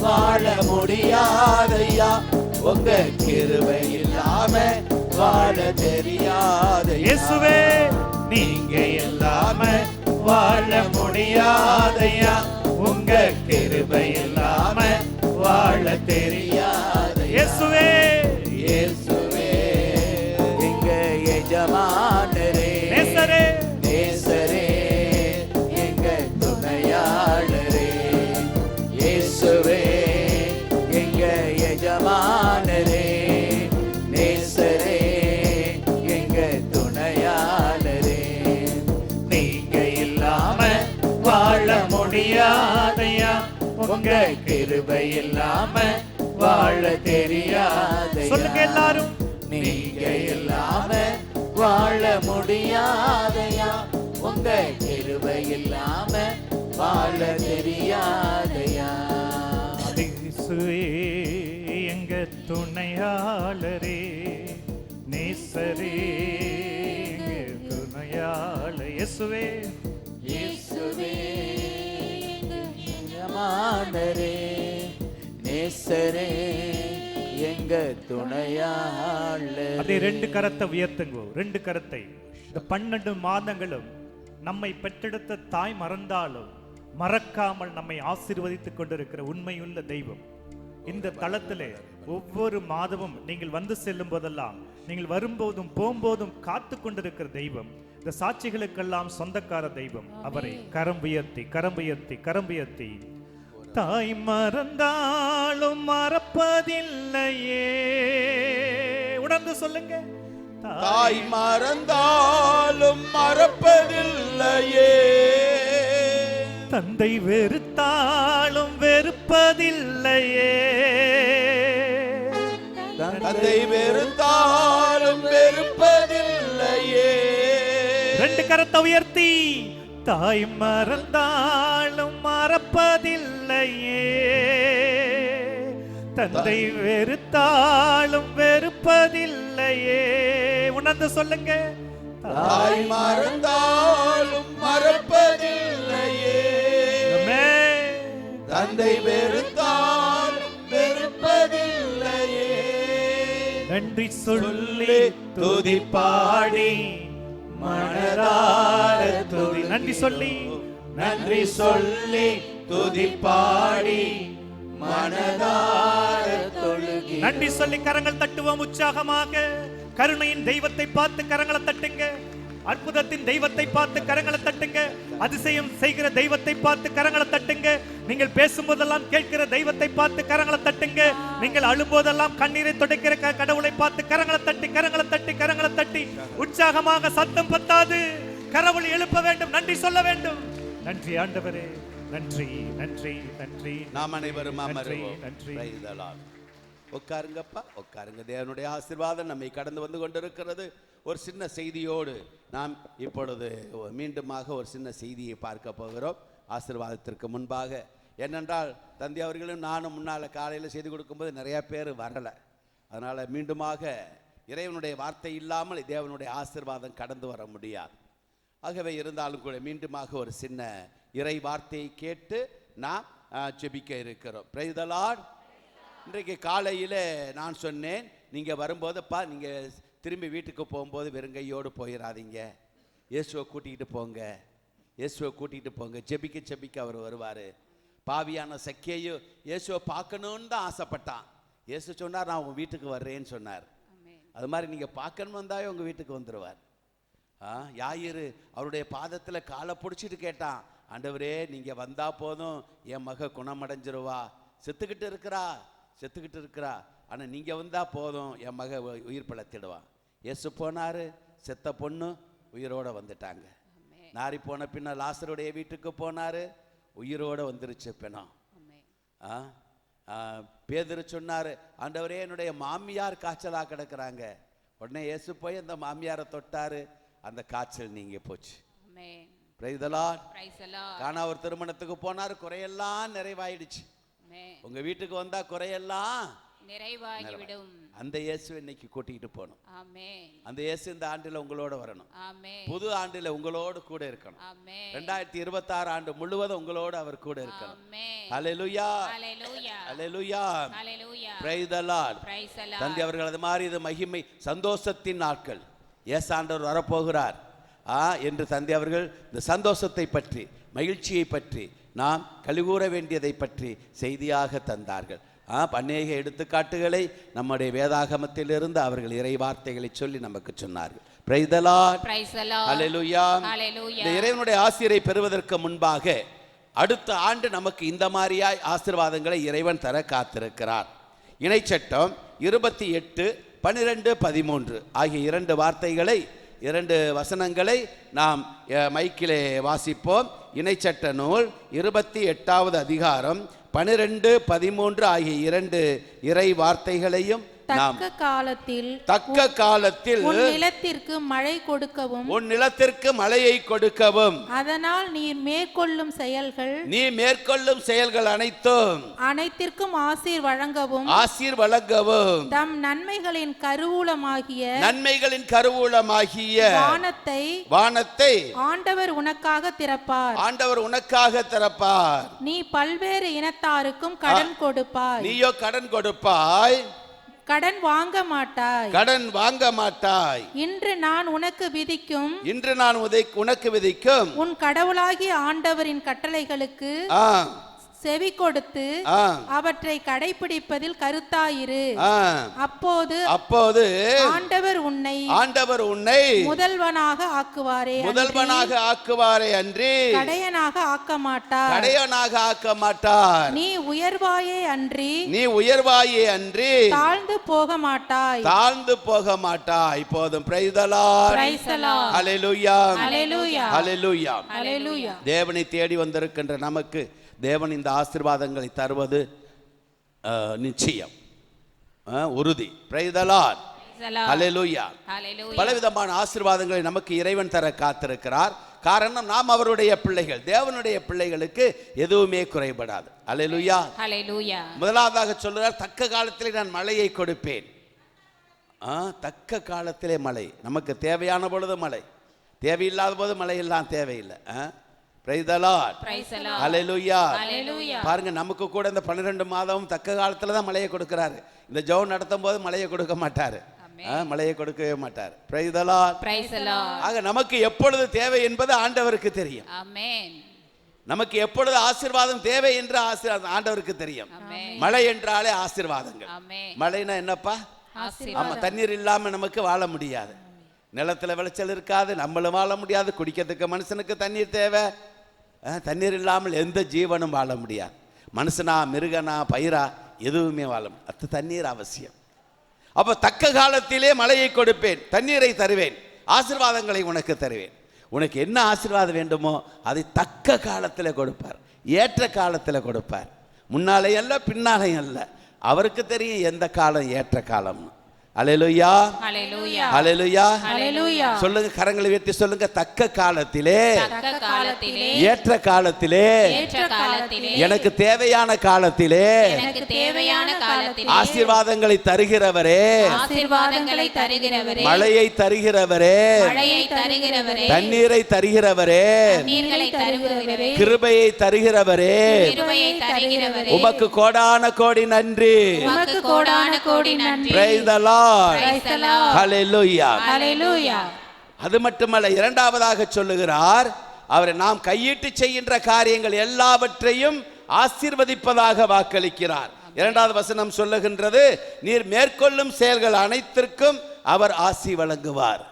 வாழ முடியாதையா, உங்க கிருபை இல்லாம வாழ தெரியாதையா. இயேசுவே நீங்க இல்லாம வாழ முடியாதையா, உங்க கிருபை இல்லாம வாழ தெரியாதையா. இயேசுவே இயேசுவே எங்க எஜமானரே, நேசரே நேசரே, எங்க துணையாளரே. இயேசுவே எங்க எஜமானரே, நேசரே, எங்க துணையாளரே. நீங்க இல்லாம வாழ முடியாதையா, உங்க கிருபை இல்லாம வாழ தெரியாதையா. சொல்லுங்க எல்லாரும். நீங்க இல்லாம வாழ முடியாதையா, உங்க கிருபை இல்லாம வாழ தெரியாதையா. இயேசுவே எங்க துணையாளரே, நேசரே எங்க துணையாளர். இயேசுவே இயேசுவே எஜமானரே, நேசரே, எங்க துணையாளரே. அதே ரெண்டு கரத்தை உயர்த்துங்க, ரெண்டு கரத்தை. இந்த 12 மாதங்களும் நம்மை பெற்றெடுத்த தாய் மறந்தாலும் மறக்காமல் நம்மை ஆசீர்வதித்துக் கொண்டிருக்கிற உண்மையுள்ள தெய்வம் இந்த தளத்திலே ஒவ்வொரு மாதமும் நீங்கள் வந்து செல்லும் போதெல்லாம், நீங்கள் வரும்போதும் போகும்போதும் காத்து கொண்டிருக்கிற தெய்வம், இந்த சாட்சிகளுக்கெல்லாம் சொந்தக்கார தெய்வம். அவரை கரம் உயர்த்தி கரம் உயர்த்தி கரம் உயர்த்தி. தாய் மறந்தாலும் மறப்பதில்லையே, உணர்ந்து சொல்லுங்க. தாய் மறந்தாலும் மறப்பதில்லையே, தந்தை வெறுத்தாலும் வெறுப்பதில்லையே, தந்தை வெறுத்தாலும் வெறுப்பதில்லையே. ரெண்டு கரத்தை உயர்த்தி. தாய் மறந்தாலும் மறப்பதில்லையே, தந்தை வெறுத்தாலும் வெறுப்பதில்லையே. உணர்ந்து சொல்லுங்க. தாய் மறந்தாலும் மறப்பதில்லையே, தந்தை வெறுத்தாலும் வெறுப்பதில்லையே. நன்றி சொல்லி துதிப்பாடி மனதார துதி. நன்றி சொல்லி நன்றி சொல்லி துதிப்பாடி மனதார தொழுகி. நன்றி சொல்லி கரங்கள் தட்டுவோம் உற்சாகமாக. கருணையின் தெய்வத்தை பார்த்து கரங்களை தட்டுங்க. அற்புதத்தின் தெய்வத்தை பார்த்து கரங்களை தட்டுங்க. அதிசயம் செய்கிற தெய்வத்தை பார்த்து கரங்களை தட்டுங்க. நீங்கள் பேசும்போதெல்லாம் கேட்கிற தெய்வத்தை பார்த்து கரங்களை தட்டுங்க. நீங்கள் அழும்போதெல்லாம் கண்ணீரை துடைக்கிற கடவுளை பார்த்து கரங்களை தட்டி கரங்களை தட்டி கரங்களை தட்டி உற்சாகமாக. சத்தம் பத்தாது, கரவொலி எழுப்ப வேண்டும், நன்றி சொல்ல வேண்டும். நன்றி ஆண்டவரே, நன்றி நன்றி நன்றி. நாம் அனைவரும் அமருவோம். நன்றி. Praise the Lord. உட்காருங்கப்பா, உட்காருங்க. தேவனுடைய ஆசீர்வாதம் நம்மை கடந்து வந்து கொண்டிருக்கிறது. ஒரு சின்ன செய்தியோடு நாம் இப்பொழுது மீண்டுமாக ஒரு சின்ன செய்தியை பார்க்க போகிறோம். ஆசீர்வாதத்திற்கு முன்பாக என்னென்றால், தந்தை அவர்களும் நானும் முன்னால் காலையில் செய்தி கொடுக்கும்போது நிறையா பேர் வரலை. அதனால் மீண்டுமாக இறைவனுடைய வார்த்தை இல்லாமல் தேவனுடைய ஆசீர்வாதம் கடந்து வர முடியாது. ஆகவே இருந்தாலும் கூட மீண்டுமாக ஒரு சின்ன இறை வார்த்தையை கேட்டு நாம் ஜெபிக்க இருக்கிறோம். Praise the Lord. இன்றைக்கு காலையில் நான் சொன்னேன், நீங்கள் வரும்போதுப்பா நீங்கள் திரும்பி வீட்டுக்கு போகும்போது வெறுங்கையோடு போயிடாதீங்க, இயேசுவை கூட்டிகிட்டு போங்க, இயேசுவை கூட்டிகிட்டு போங்க. ஜெபிக்க அவர் வருவார். பாவியான சக்கேயு இயேசுவை பார்க்கணுன்னு தான் ஆசைப்பட்டான். இயேசு சொன்னார், நான் உங்கள் வீட்டுக்கு வர்றேன்னு சொன்னார். அது மாதிரி நீங்கள் பார்க்கணும் வந்தாவே உங்கள் வீட்டுக்கு வந்துடுவார். யாயிரு அவருடைய பாதத்தில் காலை பிடிச்சிட்டு கேட்டான், ஆண்டவரே நீங்கள் வந்தால் போதும், என் மக குணமடைஞ்சிருவா, செத்துக்கிட்டு இருக்கிறா, ஆனால் நீங்கள் வந்தால் போதும், என் மக உயிர் பிழைத்திடுவா. இயேசு போனார், செத்த பொண்ணு உயிரோடு வந்துட்டாங்க. நாரி போன பின்ன லாசருடைய வீட்டுக்கு போனார், உயிரோடு வந்துருச்சு பிணம். பேதுரு சொன்னார், ஆண்டவரே என்னுடைய மாமியார் காய்ச்சலாக கிடக்குறாங்க. உடனே இயேசு போய் அந்த மாமியாரை தொட்டார், அந்த காய்ச்சல் நீங்க போச்சு. Praise the Lord. கானா ஒரு திருமணத்துக்கு போனார், குறையெல்லாம் நிறைவாயிடுச்சு. உங்க வீட்டுக்கு வந்தா குறையெல்லாம் நிறைவாகிவிடும். அந்த இயேசு இன்னைக்கு கூட்டிட்டு போகணும். அந்த இயேசு இந்த ஆண்டுல உங்களோட வரணும். புது ஆண்டுல உங்களோடு கூட இருக்கணும். 2026 ஆண்டு முழுவதும் உங்களோடு அவர் கூட இருக்கணும். ஹல்லேலூயா, ஹல்லேலூயா, பிரைஸ் தி லார்ட். தந்தை அவர்கள் அது மாதிரி இது மகிமை சந்தோஷத்தின் நாட்கள், இயேசு ஆண்டவர் வரப்போகிறார் என்று தந்தை அவர்கள் இந்த சந்தோஷத்தை பற்றி, மகிழ்ச்சியை பற்றி, நாம் கலிகூற வேண்டியதை பற்றி செய்தியாக தந்தார்கள். அநேக எடுத்துக்காட்டுகளை நம்முடைய வேதாகமத்திலிருந்து அவர்கள் இறை வார்த்தைகளை சொல்லி நமக்கு சொன்னார்கள். பிரைஸ் தி லார்ட், ஹல்லேலூயா. இந்த இறைவனுடைய ஆசீரை பெறுவதற்கு முன்பாக அடுத்த ஆண்டு நமக்கு இந்த மாதிரியாய் ஆசீர்வாதங்களை இறைவன் தர காத்திருக்கிறார். இணைச்சட்டம் 28, 12, 13 ஆகிய 2 வார்த்தைகளை, 2 வசனங்களை நாம் மைக்கிலே வாசிப்போம். இணைச்சட்ட நூல் 28வது அதிகாரம் 12, 13 ஆகிய 2 இறை வார்த்தைகளையும் தக்க காலத்தில் உன் நிலத்திற்கு மழை கொடுக்கவும், உன் நிலத்திற்கு மழையை கொடுக்கவும், அதனால் நீ மேற்கொள்ளும் செயல்கள் அனைத்திற்கும் ஆசீர் வழங்கவும், தம் நன்மைகளின் கருவூலமாகிய வானத்தை ஆண்டவர் உனக்காக திறப்பார். நீ பல்வேறு இனத்தாருக்கும் கடன் கொடுப்பாய், கடன் வாங்க மாட்டாய். இன்று நான் உனக்கு விதிக்கும் உன் கடவுளாகிய ஆண்டவரின் கட்டளைகளுக்கு செவி கொடுத்து அவற்றை கடைபிடிப்பதில் கருத்தாயிரு. அப்போது ஆண்டவர் உன்னை முதல்வனாக ஆக்குவாரே அன்றி கடையனாக ஆக்க மாட்டார். நீ உயர்வாயே அன்றி தாழ்ந்து போக மாட்டாய். போதும். பிரைஸ் தி லார்ட், ஹல்லேலூயா, ஹல்லேலூயா. தேவனை தேடி வந்திருக்கின்ற நமக்கு தேவன் இந்த ஆசீர்வாதங்களை தருவது நிச்சயம், உறுதி. பிரைஸ் தி லார்ட், ஹல்லேலூயா. பலவிதமான ஆசீர்வாதங்களை நமக்கு இறைவன் தர காத்திருக்கிறார். காரணம், நாம் அவருடைய பிள்ளைகள். தேவனுடைய பிள்ளைகளுக்கு எதுவுமே குறைபடாது. ஹல்லேலூயா. முதலாவதாக சொல்கிறார், தக்க காலத்திலே நான் மழையை கொடுப்பேன். தக்க காலத்திலே மழை, நமக்கு தேவையான பொழுது மழை, தேவையில்லாத போது மழை எல்லாம் தேவையில்லை. பிரைஸ் தி லார்ட், ஹல்லேலூயா. பாருங்க, நமக்கு கூட இந்த 12 மாதமும் தக்க காலத்துல தான் மழையை கொடுக்கிறாரு. இந்த ஜெபம் நடத்தும் போது மழையை கொடுக்க மாட்டாரு, மழையை கொடுக்கவே மாட்டார். Praise the Lord. ஆக நமக்கு எப்பொழுது தேவை என்பது ஆண்டவருக்கு தெரியும். நமக்கு எப்பொழுது ஆசீர்வாதம் தேவை என்று ஆண்டவருக்கு தெரியும். மழை என்றாலே ஆசீர்வாதங்கள். மழைனா என்னப்பா? ஆமா, தண்ணீர் இல்லாம நமக்கு வாழ முடியாது. நிலத்துல விளைச்சல் இருக்காது, நம்மளும் வாழ முடியாது. குடிக்கிறதுக்கு மனுஷனுக்கு தண்ணீர் தேவை. தண்ணீர் இல்லாமல் எந்த ஜீவனும் வாழ முடியாது. மனுஷனா, மிருகனா, பயிரா, எதுவுமே வாழ முடியாது. அது தண்ணீர் அவசியம். அப்ப தக்க காலத்திலே மழையை கொடுப்பேன், தண்ணீரை தருவேன், ஆசீர்வாதங்களை உனக்கு தருவேன். உனக்கு என்ன ஆசீர்வாதம் வேண்டுமோ அதை தக்க காலத்தில் கொடுப்பார், ஏற்ற காலத்தில் கொடுப்பார். முன்னாலே அல்ல, பின்னாலே அல்ல. அவருக்கு தெரியும் எந்த காலம் ஏற்ற காலம்னு. அல்லேலூயா ஹalleluya அல்லேலூயா ஹalleluya சொல்லுங்க, கரங்களை உயர்த்தி சொல்லுங்க. தக்க காலத்திலே, தக்க காலத்திலே, ஏற்ற காலத்திலே, ஏற்ற காலத்திலே, எனக்கு தேவையான காலத்திலே, எனக்கு தேவையான காலத்திலே ஆசீர்வாதங்களை தருகிறவரே, ஆசீர்வாதங்களை தருகிறவரே, மழையை தருகிறவரே, மழையை தருகிறவரே, தண்ணீரை தருகிறவரே, நீர்களை தருகிறவரே, கிருபையை தருகிறவரே, கிருபையை தருகிறவரே, உமக்கு கோடான கோடி நன்றி. உமக்கு கோடான கோடி நன்றி. Praise the Lord. Praise the Lord. Hallelujah. Hallelujah. அது மட்டுமல்ல, இரண்டாவதாக சொல்லுகிறார், அவரை நாம் கையிட்டு செய்கின்ற காரியங்கள் எல்லாவற்றையும் ஆசீர்வதிப்பதாக வாக்களிக்கிறார். இரண்டாவது வசனம் சொல்லுகின்றது, நீர் மேற்கொள்ளும் செயல்கள் அனைத்திற்கும் அவர் ஆசி வழங்குவார்.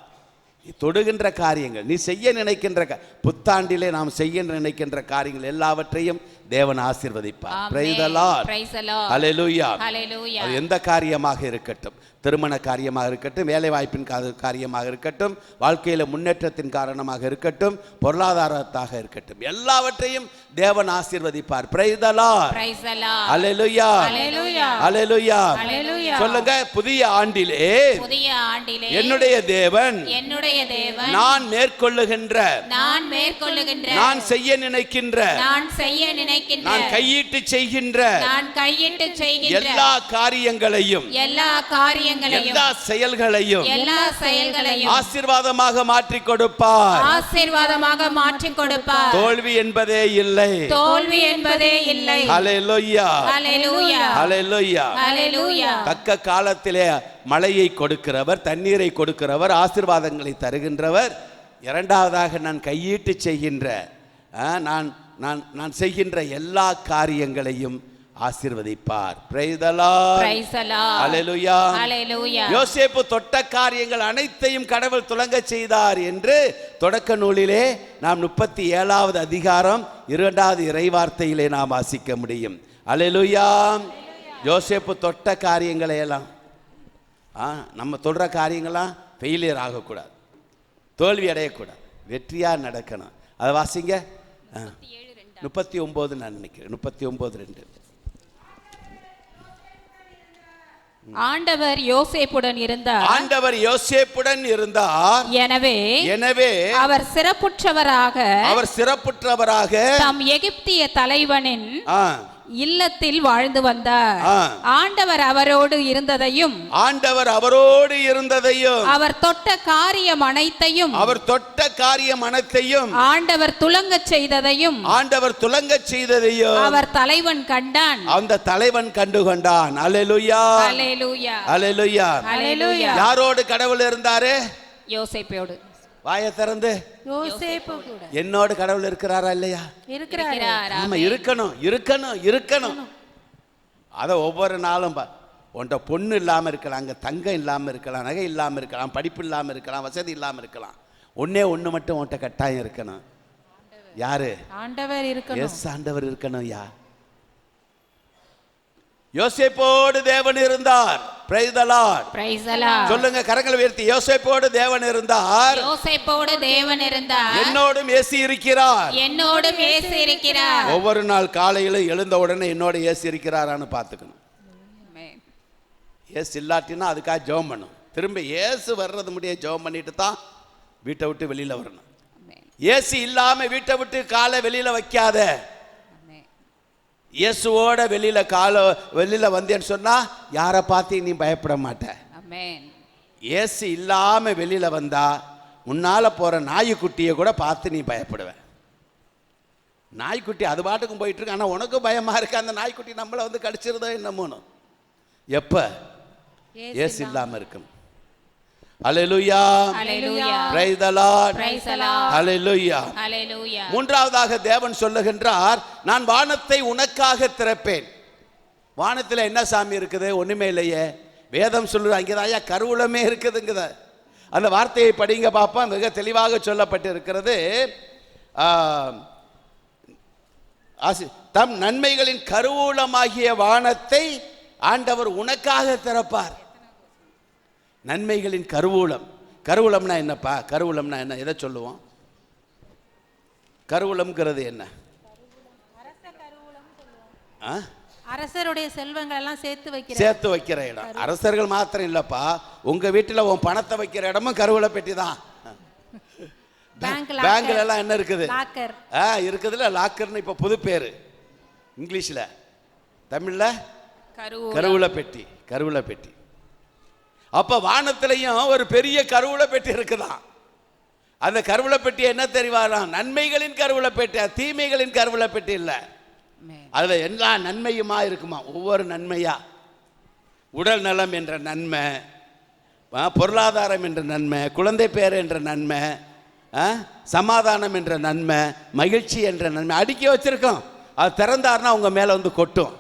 தொடுகின்ற காரியங்கள், நீ செய்ய நினைக்கின்ற புத்தாண்டிலே நாம் செய்ய நினைக்கின்ற காரியங்கள் எல்லாவற்றையும் தேவன் ஆசீர்வதிப்பார். Praise the Lord. Praise the Lord. Hallelujah. Hallelujah. அது எந்த காரியமாக இருக்கட்டும், திருமண காரியமாக இருக்கட்டும், வேலை வாய்ப்பின் காரியமாக இருக்கட்டும், வாழ்க்கையில் முன்னேற்றத்தின் காரணமாக இருக்கட்டும், பொருளாதாரத்தாக இருக்கட்டும், எல்லாவற்றையும் தேவன் ஆசீர்வதிப்பார். Praise the Lord. Praise the Lord. Hallelujah. Hallelujah. Hallelujah. Hallelujah. சொல்லுங்க, புதிய ஆண்டிலே, புதிய ஆண்டிலே என்னுடைய தேவன், என்னுடைய தேவன், நான் மேற்கொள்ளுகின்ற, நான் மேற்கொள்ளுகின்ற, நான் செய்ய நினைக்கின்ற, நான் செய்ய நினைக்கின்ற, நான் கையிட்டு செய்கின்ற நான் கையிட்டு செய்கின்ற எல்லா காரியங்களையும், எல்லா காரியங்களையும், எல்லா செயல்களையும் எல்லா செயல்களையும் ஆசீர்வாதமாக மாற்றி கொடுப்பார். ஆசீர்வாதமாக மாற்றி கொடுப்பார். தோல்வி என்பதே இல்லை. தோல்வி என்பதே இல்லை. ஹல்லேலூயா. ஹல்லேலூயா. ஹல்லேலூயா. ஹல்லேலூயா. தக்க காலத்திலே மழையை கொடுக்கிறவர், தண்ணீரை கொடுக்கிறவர், ஆசீர்வாதங்களை தருகின்றவர். இரண்டாவதாக நான் கையிட்டு செய்கின்ற, நான் நான் நான் செய்கின்ற எல்லா காரியங்களையும் ஆசீர்வதிப்பார். Praise the Lord. Praise the Lord. Hallelujah. Hallelujah. யோசேப்பு தொட்ட காரியங்கள் அனைத்தையும் கடவுள் துலங்க செய்தார் என்று தொடக்க நூலிலே நாம் 37வது அதிகாரம் 2வது இறைவார்த்தையிலே நாம் வாசிக்க முடியும். Hallelujah. யோசேப்பு தொட்ட காரியங்களை எல்லாம் நம்ம தொடுற காரியங்கள்லாம் ஃபெயிலியர் ஆகக்கூடாது, தோல்வி அடையக்கூடாது, வெற்றியாக நடக்கணும். அதை வாசிங்க. 39 நான் நினைக்கிறேன், 39:2. ஆண்டவர் யோசேப்புடன் இருந்தார். ஆண்டவர் யோசேப்புடன் இருந்தார். எனவே அவர் சிறப்புற்றவராக தம் எகிப்திய தலைவனின் இல்லத்தில் வாழ்ந்து வந்தார். ஆண்டவர் அவரோடு இருந்ததையும் அவர் தொட்ட காரியம் அனைத்தையும் ஆண்டவர் துலங்கச் செய்ததையும் அவர் தலைவன் கண்டான். அந்த தலைவன் கண்டுகொண்டான். அல்லேலூயா. அல்லேலூயா. அல்லேலூயா. அல்லேலூயா. யாரோடு கடவுள் இருந்தாரு? யோசேப்போடு. வாயை திறந்து, யோசேப்பு கூட என்னோடு கடவுள் இருக்கிறாரா இல்லையா? இருக்கிறார். ஆமா, இருக்கணும். அத ஒவ்வொரு நாளும் உன்ட பொண்ணு இல்லாம இருக்கலாம், அங்க தங்கம் இல்லாம இருக்கலாம், நகை இல்லாம இருக்கலாம், படிப்பு இல்லாம இருக்கலாம், வசதி இல்லாம இருக்கலாம். ஒண்ணு மட்டும் உன்ட கட்டாயம் இருக்கணும். யாரு? ஆண்டவர் இருக்கணும். எஸ், ஆண்டவர் இருக்கணும். யோசேப்போடு தேவன் இருந்தார். Praise the Lord. Praise the Lord. சொல்லுங்க, கரங்களை உயர்த்தி, யோசேப்போடு தேவன் இருந்தார். என்னோடும் இயேசு இருக்கிறார். ஒவ்வொரு நாள் காலையில எழுந்த உடனே என்னோட இயேசு இருக்கிறாரான்னு பார்த்துக்கணும். இயேசு இல்லாட்டினா அதுக்காக ஜெபம் பண்ணும். திரும்ப இயேசு வர்றது முடிய ஜெபம் பண்ணிட்டு தான் வீட்டை விட்டு வெளியில வரணும். இயேசு இல்லாம வீட்டை விட்டு காலை வெளியில வைக்காத. இயேசுவோட வெளியில வந்தேன்னு சொன்னா யாரை பார்த்து நீ பயப்பட மாட்ட. இயேசு இல்லாம வெளியில வந்தா முன்னால போற நாய்க்குட்டியை கூட பார்த்து நீ பயப்படுவ. நாய்க்குட்டி அது பாட்டுக்கும் போயிட்டு இருக்கு, ஆனா உனக்கும் பயமா இருக்கு, அந்த நாய்க்குட்டி நம்மளை வந்து கடிச்சிருதோ என்னமோன்னு. எப்ப இயேசு இல்லாம இருக்கும். Hallelujah. Hallelujah. Praise the Lord. Praise the Lord. Hallelujah. Hallelujah. மூன்றாவதாக தேவன் சொல்லுகின்றார், நான் வானத்தை உனக்காக திறப்பேன். வானத்தில் என்ன சாமி இருக்குது? ஒண்ணுமே இல்லையே. வேதம் சொல்லுது அங்கேதான் கருவூலமே இருக்குதுங்குத. அந்த வார்த்தையை படிங்க பாப்பா, மிக தெளிவாக சொல்லப்பட்டு இருக்கிறது. தம் நன்மைகளின் கருவூலமாகிய வானத்தை ஆண்டவர் உனக்காக திறப்பார். நன்மைகளின் கருவூலம்னா என்னப்பா? கருவூலம்னா என்ன? எதை சொல்லுவோம்? கருவூலம்ங்கிறது என்ன? அரசருடைய செல்வங்கள் எல்லாம் சேர்த்து வைக்கிற இடம். அரசர்கள் மாத்திரம் இல்லப்பா, உங்க வீட்டில் உன் பணத்தை வைக்கிற இடமும் கருவூல பெட்டி தான். பேங்க்ல எல்லாம் என்ன இருக்குது? இருக்குதுல லாக்கர்னு இப்போ புது பேரு இங்கிலீஷ்ல, தமிழ்ல கருவூல பெட்டி. கருவூல பெட்டி. அப்ப வானத்திலையும் ஒரு பெரிய கருவூல பெட்டி இருக்குதான். அந்த கருவூல பெட்டி என்ன தெரிவாராம்? நன்மைகளின் கருவூல பெட்டி, தீமைகளின் கருவூல பெட்டி இல்லை. அதுல எல்லா நன்மையுமா இருக்குமா? ஒவ்வொரு நன்மையா, உடல் நலம் என்ற நன்மை, பொருளாதாரம் என்ற நன்மை, குழந்தை பேர் என்ற நன்மை, சமாதானம் என்ற நன்மை, மகிழ்ச்சி என்ற நன்மை அடுக்கி வச்சிருக்கோம். அது திறந்தாருன்னா உங்க மேல வந்து கொட்டும்.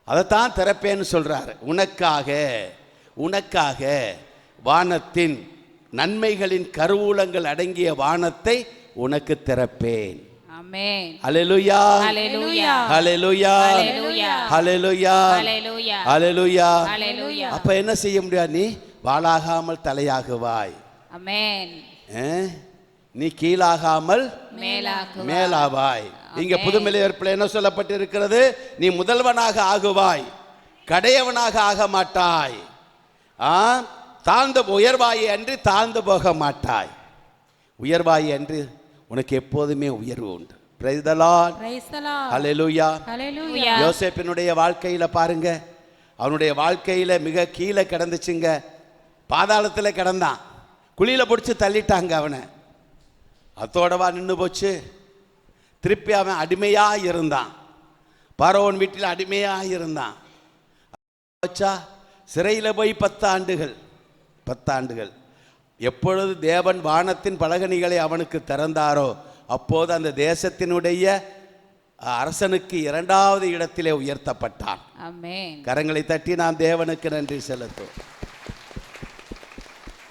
அதைத்தான் திறப்பேன்னு சொல்றாரு. உனக்காக வானத்தின் நன்மைகளின் கருவூலங்கள் அடங்கிய வானத்தை உனக்கு திறப்பேன். ஆமென். ஹல்லேலூயா, ஹல்லேலூயா, ஹல்லேலூயா, ஹல்லேலூயா, ஹல்லேலூயா, ஹல்லேலூயா. அப்ப என்ன செய்ய முடியாது? நீ வாளாகாமல் தலையாகுவாய். ஆமென். நீ கீழாகாமல் மேலாவாய். இங்க புதுமலை ஏற்பில் என்ன சொல்லப்பட்டிருக்கிறது? நீ முதல்வனாக ஆகுவாய், கடையவனாக ஆக மாட்டாய். தாழ்ந்த உயர்வாயை அன்றி தாழ்ந்து போக மாட்டாய். உயர்வாயை அன்றி உனக்கு எப்போதுமே உயர்வு உண்டு. பிரைஸ் தி லார்ட், ஹல்லேலூயா. யோசேப்பினுடைய வாழ்க்கையில பாருங்க, அவனுடைய வாழ்க்கையில மிக கீழே கிடந்துச்சுங்க. பாதாளத்தில் கிடந்தான், குழியில பிடிச்சி தள்ளிட்டாங்க அவனை. அத்தோடவா நின்று போச்சு? திருப்பி அவன் அடிமையா இருந்தான், பார்வோன் வீட்டில் அடிமையா இருந்தான். சிறையில் போய் 10 ஆண்டுகள். எப்பொழுது தேவன் வானத்தின் பலகணிகளை அவனுக்கு திறந்தாரோ அப்போது அந்த தேசத்தினுடைய அரசனுக்கு 2வது இடத்திலே உயர்த்தப்பட்டான். கரங்களை தட்டி நாம் தேவனுக்கு நன்றி செலுத்தும்.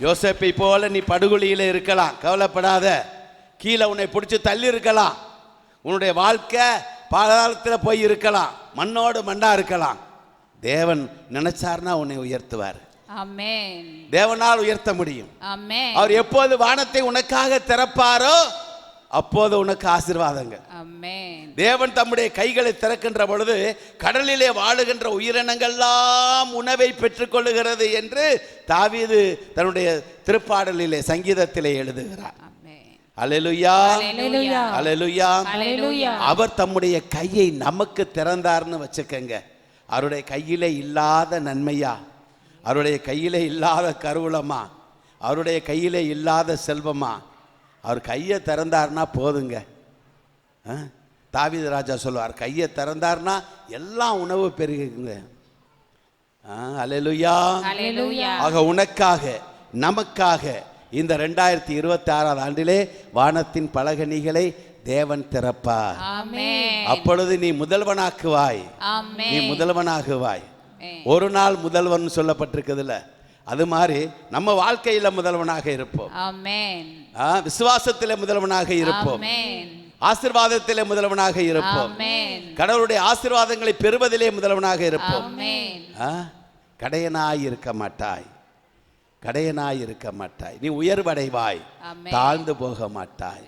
யோசேப்பை போல நீ படுகொலியில இருக்கலாம், கவலைப்படாத. கீழே உன்னை பிடிச்சி தள்ளி இருக்கலாம், உன்னுடைய வாழ்க்கை பாதாளத்தில் போய் இருக்கலாம், மண்ணோடு மண்ணா இருக்கலாம். தேவன் நினைச்சார்னா உன்னை உயர்த்துவார். தேவனால் உயர்த்த முடியும். அவர் எப்போது வானத்தை உனக்காக திறப்பாரோ அப்போது உனக்கு ஆசீர்வாதங்கள். தேவன் தம்முடைய கைகளை திறக்கின்ற பொழுது கடலிலே வாழுகின்ற உயிரினங்கள்லாம் உணவை பெற்றுக் கொள்ளுகிறது என்று தாவீது தன்னுடைய திருப்பாடலிலே சங்கீதத்திலே எழுதுகிறார். அல்லேலூயா, அல்லேலூயா. அவர் தம்முடைய கையை நமக்கு திறந்தார்னு வச்சுக்கங்க. அவருடைய கையிலே இல்லாத நன்மையா, அவருடைய கையிலே இல்லாத கருவூலமா, அவருடைய கையிலே இல்லாத செல்வமா, அவர் கையை திறந்தார்னா போதுங்க. தாவீது ராஜா சொல்லுவார், கையை திறந்தார்னா எல்லாம் உணவு பெருகுங்க. அல்லேலூயா. ஆக உனக்காக நமக்காக இந்த 2026 ஆண்டிலே வானத்தின் பலகணிகளை தேவன் திறப்பார். அப்பொழுது நீ முதல்வனாக்குவாய், நீ முதல்வனாகுவாய். ஒரு நாள் முதல்வன் சொல்லப்பட்டிருக்குதுல்ல, அது மாதிரி நம்ம வாழ்க்கையில முதல்வனாக இருப்போம். விசுவாசத்திலே முதல்வனாக இருப்போம், ஆசீர்வாதத்திலே முதல்வனாக இருப்போம், கடவுளுடைய ஆசீர்வாதங்களை பெறுவதிலே முதல்வனாக இருப்போம். கடையனாய் இருக்க மாட்டாய், கடையனாய் இருக்க மாட்டாய். நீ உயர்வடைவாய், தாழ்ந்து போக மாட்டாய்.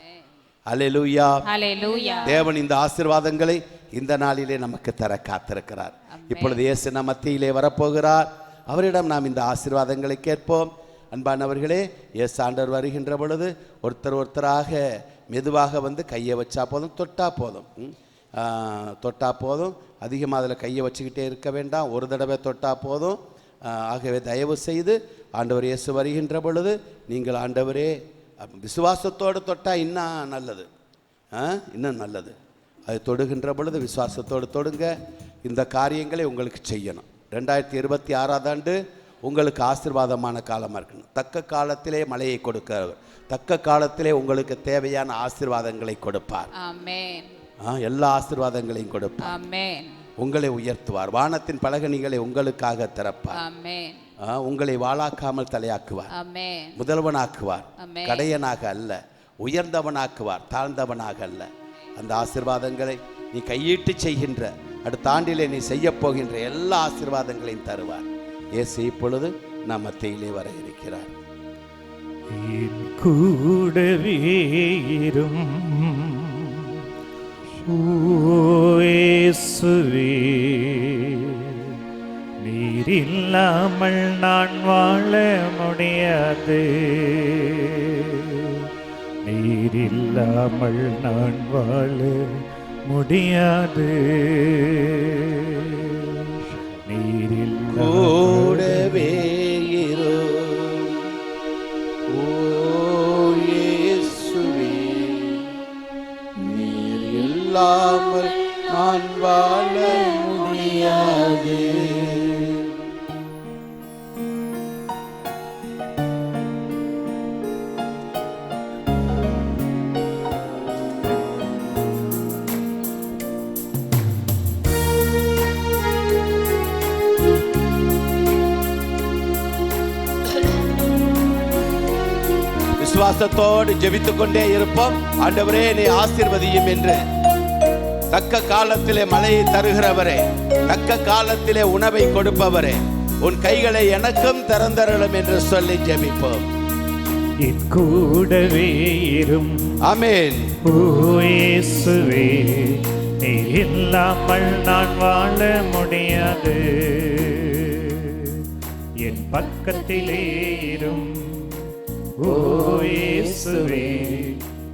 அல்லேலூயா, அல்லேலூயா. தேவன் இந்த ஆசீர்வாதங்களை இந்த நாளிலே நமக்கு தர காத்திருக்கிறார். இப்பொழுது இயேசு நம் மத்தியிலே வரப்போகிறார். அவரிடம் நாம் இந்த ஆசீர்வாதங்களை கேட்போம். அன்பானவர்களே, இயேசு ஆண்டவர் வருகின்ற பொழுது ஒருத்தராக மெதுவாக வந்து கையை வச்சா போதும், தொட்டா போதும். தொட்டா போதும், அதிகமாக அதில் கையை வச்சுக்கிட்டே இருக்க வேண்டாம். ஒரு தடவை தொட்டா போதும். ஆகவே தயவு செய்து ஆண்டவர் இயேசு வருகின்ற பொழுது நீங்கள் ஆண்டவரே விசுவாசத்தோடு தொட்டால் இன்னும் நல்லது, இன்னும் நல்லது. அது தொடுகின்ற பொழுது விசுவாசத்தோடு தொடுங்க. இந்த காரியங்களை உங்களுக்கு செய்யணும். 2026 ஆண்டு உங்களுக்கு ஆசீர்வாதமான காலமாக இருக்கணும். தக்க காலத்திலே மழையை கொடுக்கிறவர், தக்க காலத்திலே உங்களுக்கு தேவையான ஆசீர்வாதங்களை கொடுப்பார். எல்லா ஆசீர்வாதங்களையும் கொடுப்பார். உங்களை உயர்த்துவார். வானத்தின் பலகணிகளை உங்களுக்காக திறப்பார். உங்களை வாளாக்காமல் தலையாக்குவார், முதல்வனாக்குவார். கடையனாக அல்ல, உயர்ந்தவனாக்குவார், தாழ்ந்தவனாக அல்ல. அந்த ஆசீர்வாதங்களை நீ கையீட்டு செய்கின்ற அடுத்த ஆண்டிலே நீ செய்ய போகின்ற எல்லா ஆசீர்வாதங்களையும் தருவார். இயேசு இப்பொழுது நம் மத்தியிலே வர இருக்கிறார். கூடவே நீ நீர் இல்லாமல் நான் வாழ முடியாது, நீர் இல்லாமல் நான் வாழ முடியாது, நீர் இல்லாமல் கூடவே இரு ஓ இயேசுவே, நீர் இல்லாமல் நான் வாழ முடியாது. விசுவாசத்தோடு ஜெபித்துக் கொண்டே இருப்போம். ஆண்டவரே நீ ஆசீர்வதியும் என்று. தக்க காலத்திலே மழையை தருகிறவரே, தக்க காலத்திலே உணவை கொடுப்பவரே, உன் கைகளை எனக்கும் திறந்தருளும் என்று சொல்லி ஜெபிப்போம். என் கூடவே இரும். ஆமென். ஓ இயேசுவே, நீர் இல்லாமல் நான் வாழ முடியாது, என் பக்கத்திலே இரும். ஓ இயேசுவே,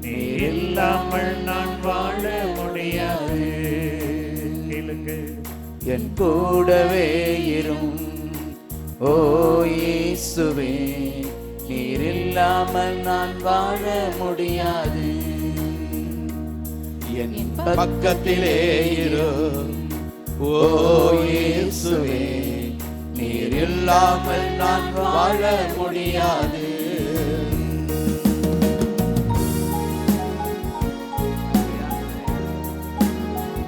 நீர் இல்லாமல் நான் வாழ முடியாது. கேளுங்க. என் கூடவே இரும். ஓ இயேசுவே, நீர் இல்லாமல் நான் வாழ முடியாது, என் பக்கத்திலே இரு. ஓ இயேசுவே, நீர் இல்லாமல் நான் வாழ முடியாது.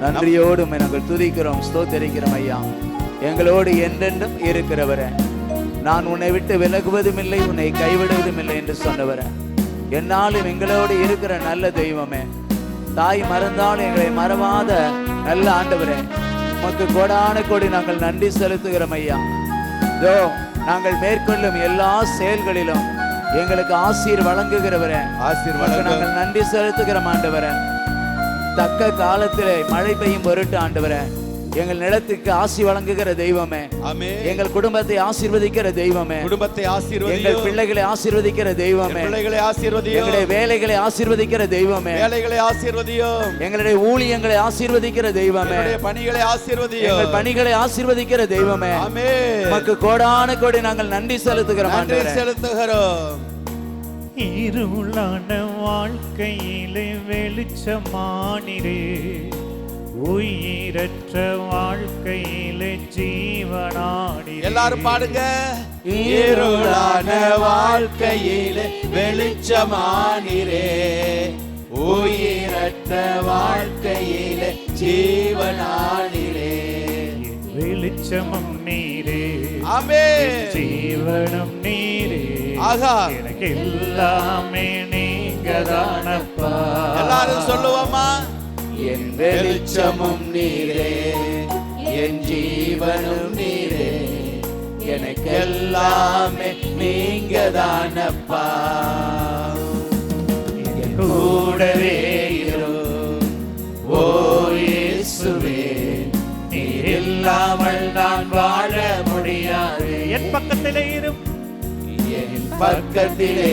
நன்றியோடு நாங்கள் துதிக்கிறோம், ஸ்தோத்திரிக்கிறோம் ஐயா. எங்களோடு என்றென்றும் இருக்கிறவரே, நான் உன்னை விட்டு விலகுவதும் இல்லை, உன்னை கைவிடுவதும் இல்லை என்று சொன்னவரே, என்னாலும் எங்களோடு இருக்கிற நல்ல தெய்வமே, தாய் மறந்தாலும் எங்களை மறவாத நல்ல ஆண்டவரே, உமக்கு கோடான கோடி நாங்கள் நன்றி செலுத்துகிறோம் ஐயா. இதோ நாங்கள் மேற்கொள்ளும் எல்லா செயல்களிலும் எங்களுக்கு ஆசீர் வழங்குகிறவரே, நாங்கள் நன்றி செலுத்துகிறோம் ஆண்டவரே. தக்க காலத்திலே மழை பெய்யும் பொருட்டு ஆண்டவரே, எங்கள் நிலத்துக்கு ஆசி வழங்குகிற தெய்வமே, ஆமென். எங்கள் குடும்பத்தை ஆசீர்வதிக்கிற தெய்வமே, குடும்பத்தை ஆசீர்வதியும். எங்கள் பிள்ளைகளை ஆசீர்வதிக்கிற தெய்வமே, பிள்ளைகளை ஆசீர்வதியும். எங்களுடைய வேலைகளை ஆசீர்வதிக்கிற தெய்வமே, வேலைகளை ஆசீர்வதியும். எங்களுடைய ஊழியங்களை ஆசீர்வதிக்கிற தெய்வமே, எங்களுடைய பணிகளை ஆசீர்வதியும். எங்கள் பணிகளை ஆசீர்வதிக்கிற தெய்வமே, ஆமென். உமக்கு கோடான கோடி நாங்கள் நன்றி செலுத்துகிறோம் நன்றி ஆண்டவரே. செலுத்துகிறோம். இருளான வாழ்க்கையிலே வெளிச்சமானிரே, உயிரற்ற வாழ்க்கையிலே ஜீவனானிரே. எல்லாரும் பாடுங்க. இருளான வாழ்க்கையிலே வெளிச்சமானிரே, உயிரற்ற வாழ்க்கையிலே ஜீவனானிரே. வெளிச்சமும் நீரே, ஆமென். ஜீவனும் நீரே, ஆகா. எனக்கு எல்லாமே நீங்கதானப்பா. எல்லாரும் சொல்லுவோமா? என் வெளிச்சமும் நீரே, என் ஜீவனும் நீரே, எனக்கு எல்லாமே நீங்கதானப்பா. என் கூடவே இரும். ஓ இயேசுவே, நீர் இல்லாமல் நான் வாழ முடியாது, என் பக்கத்திலே இரும். என் பக்கத்திலே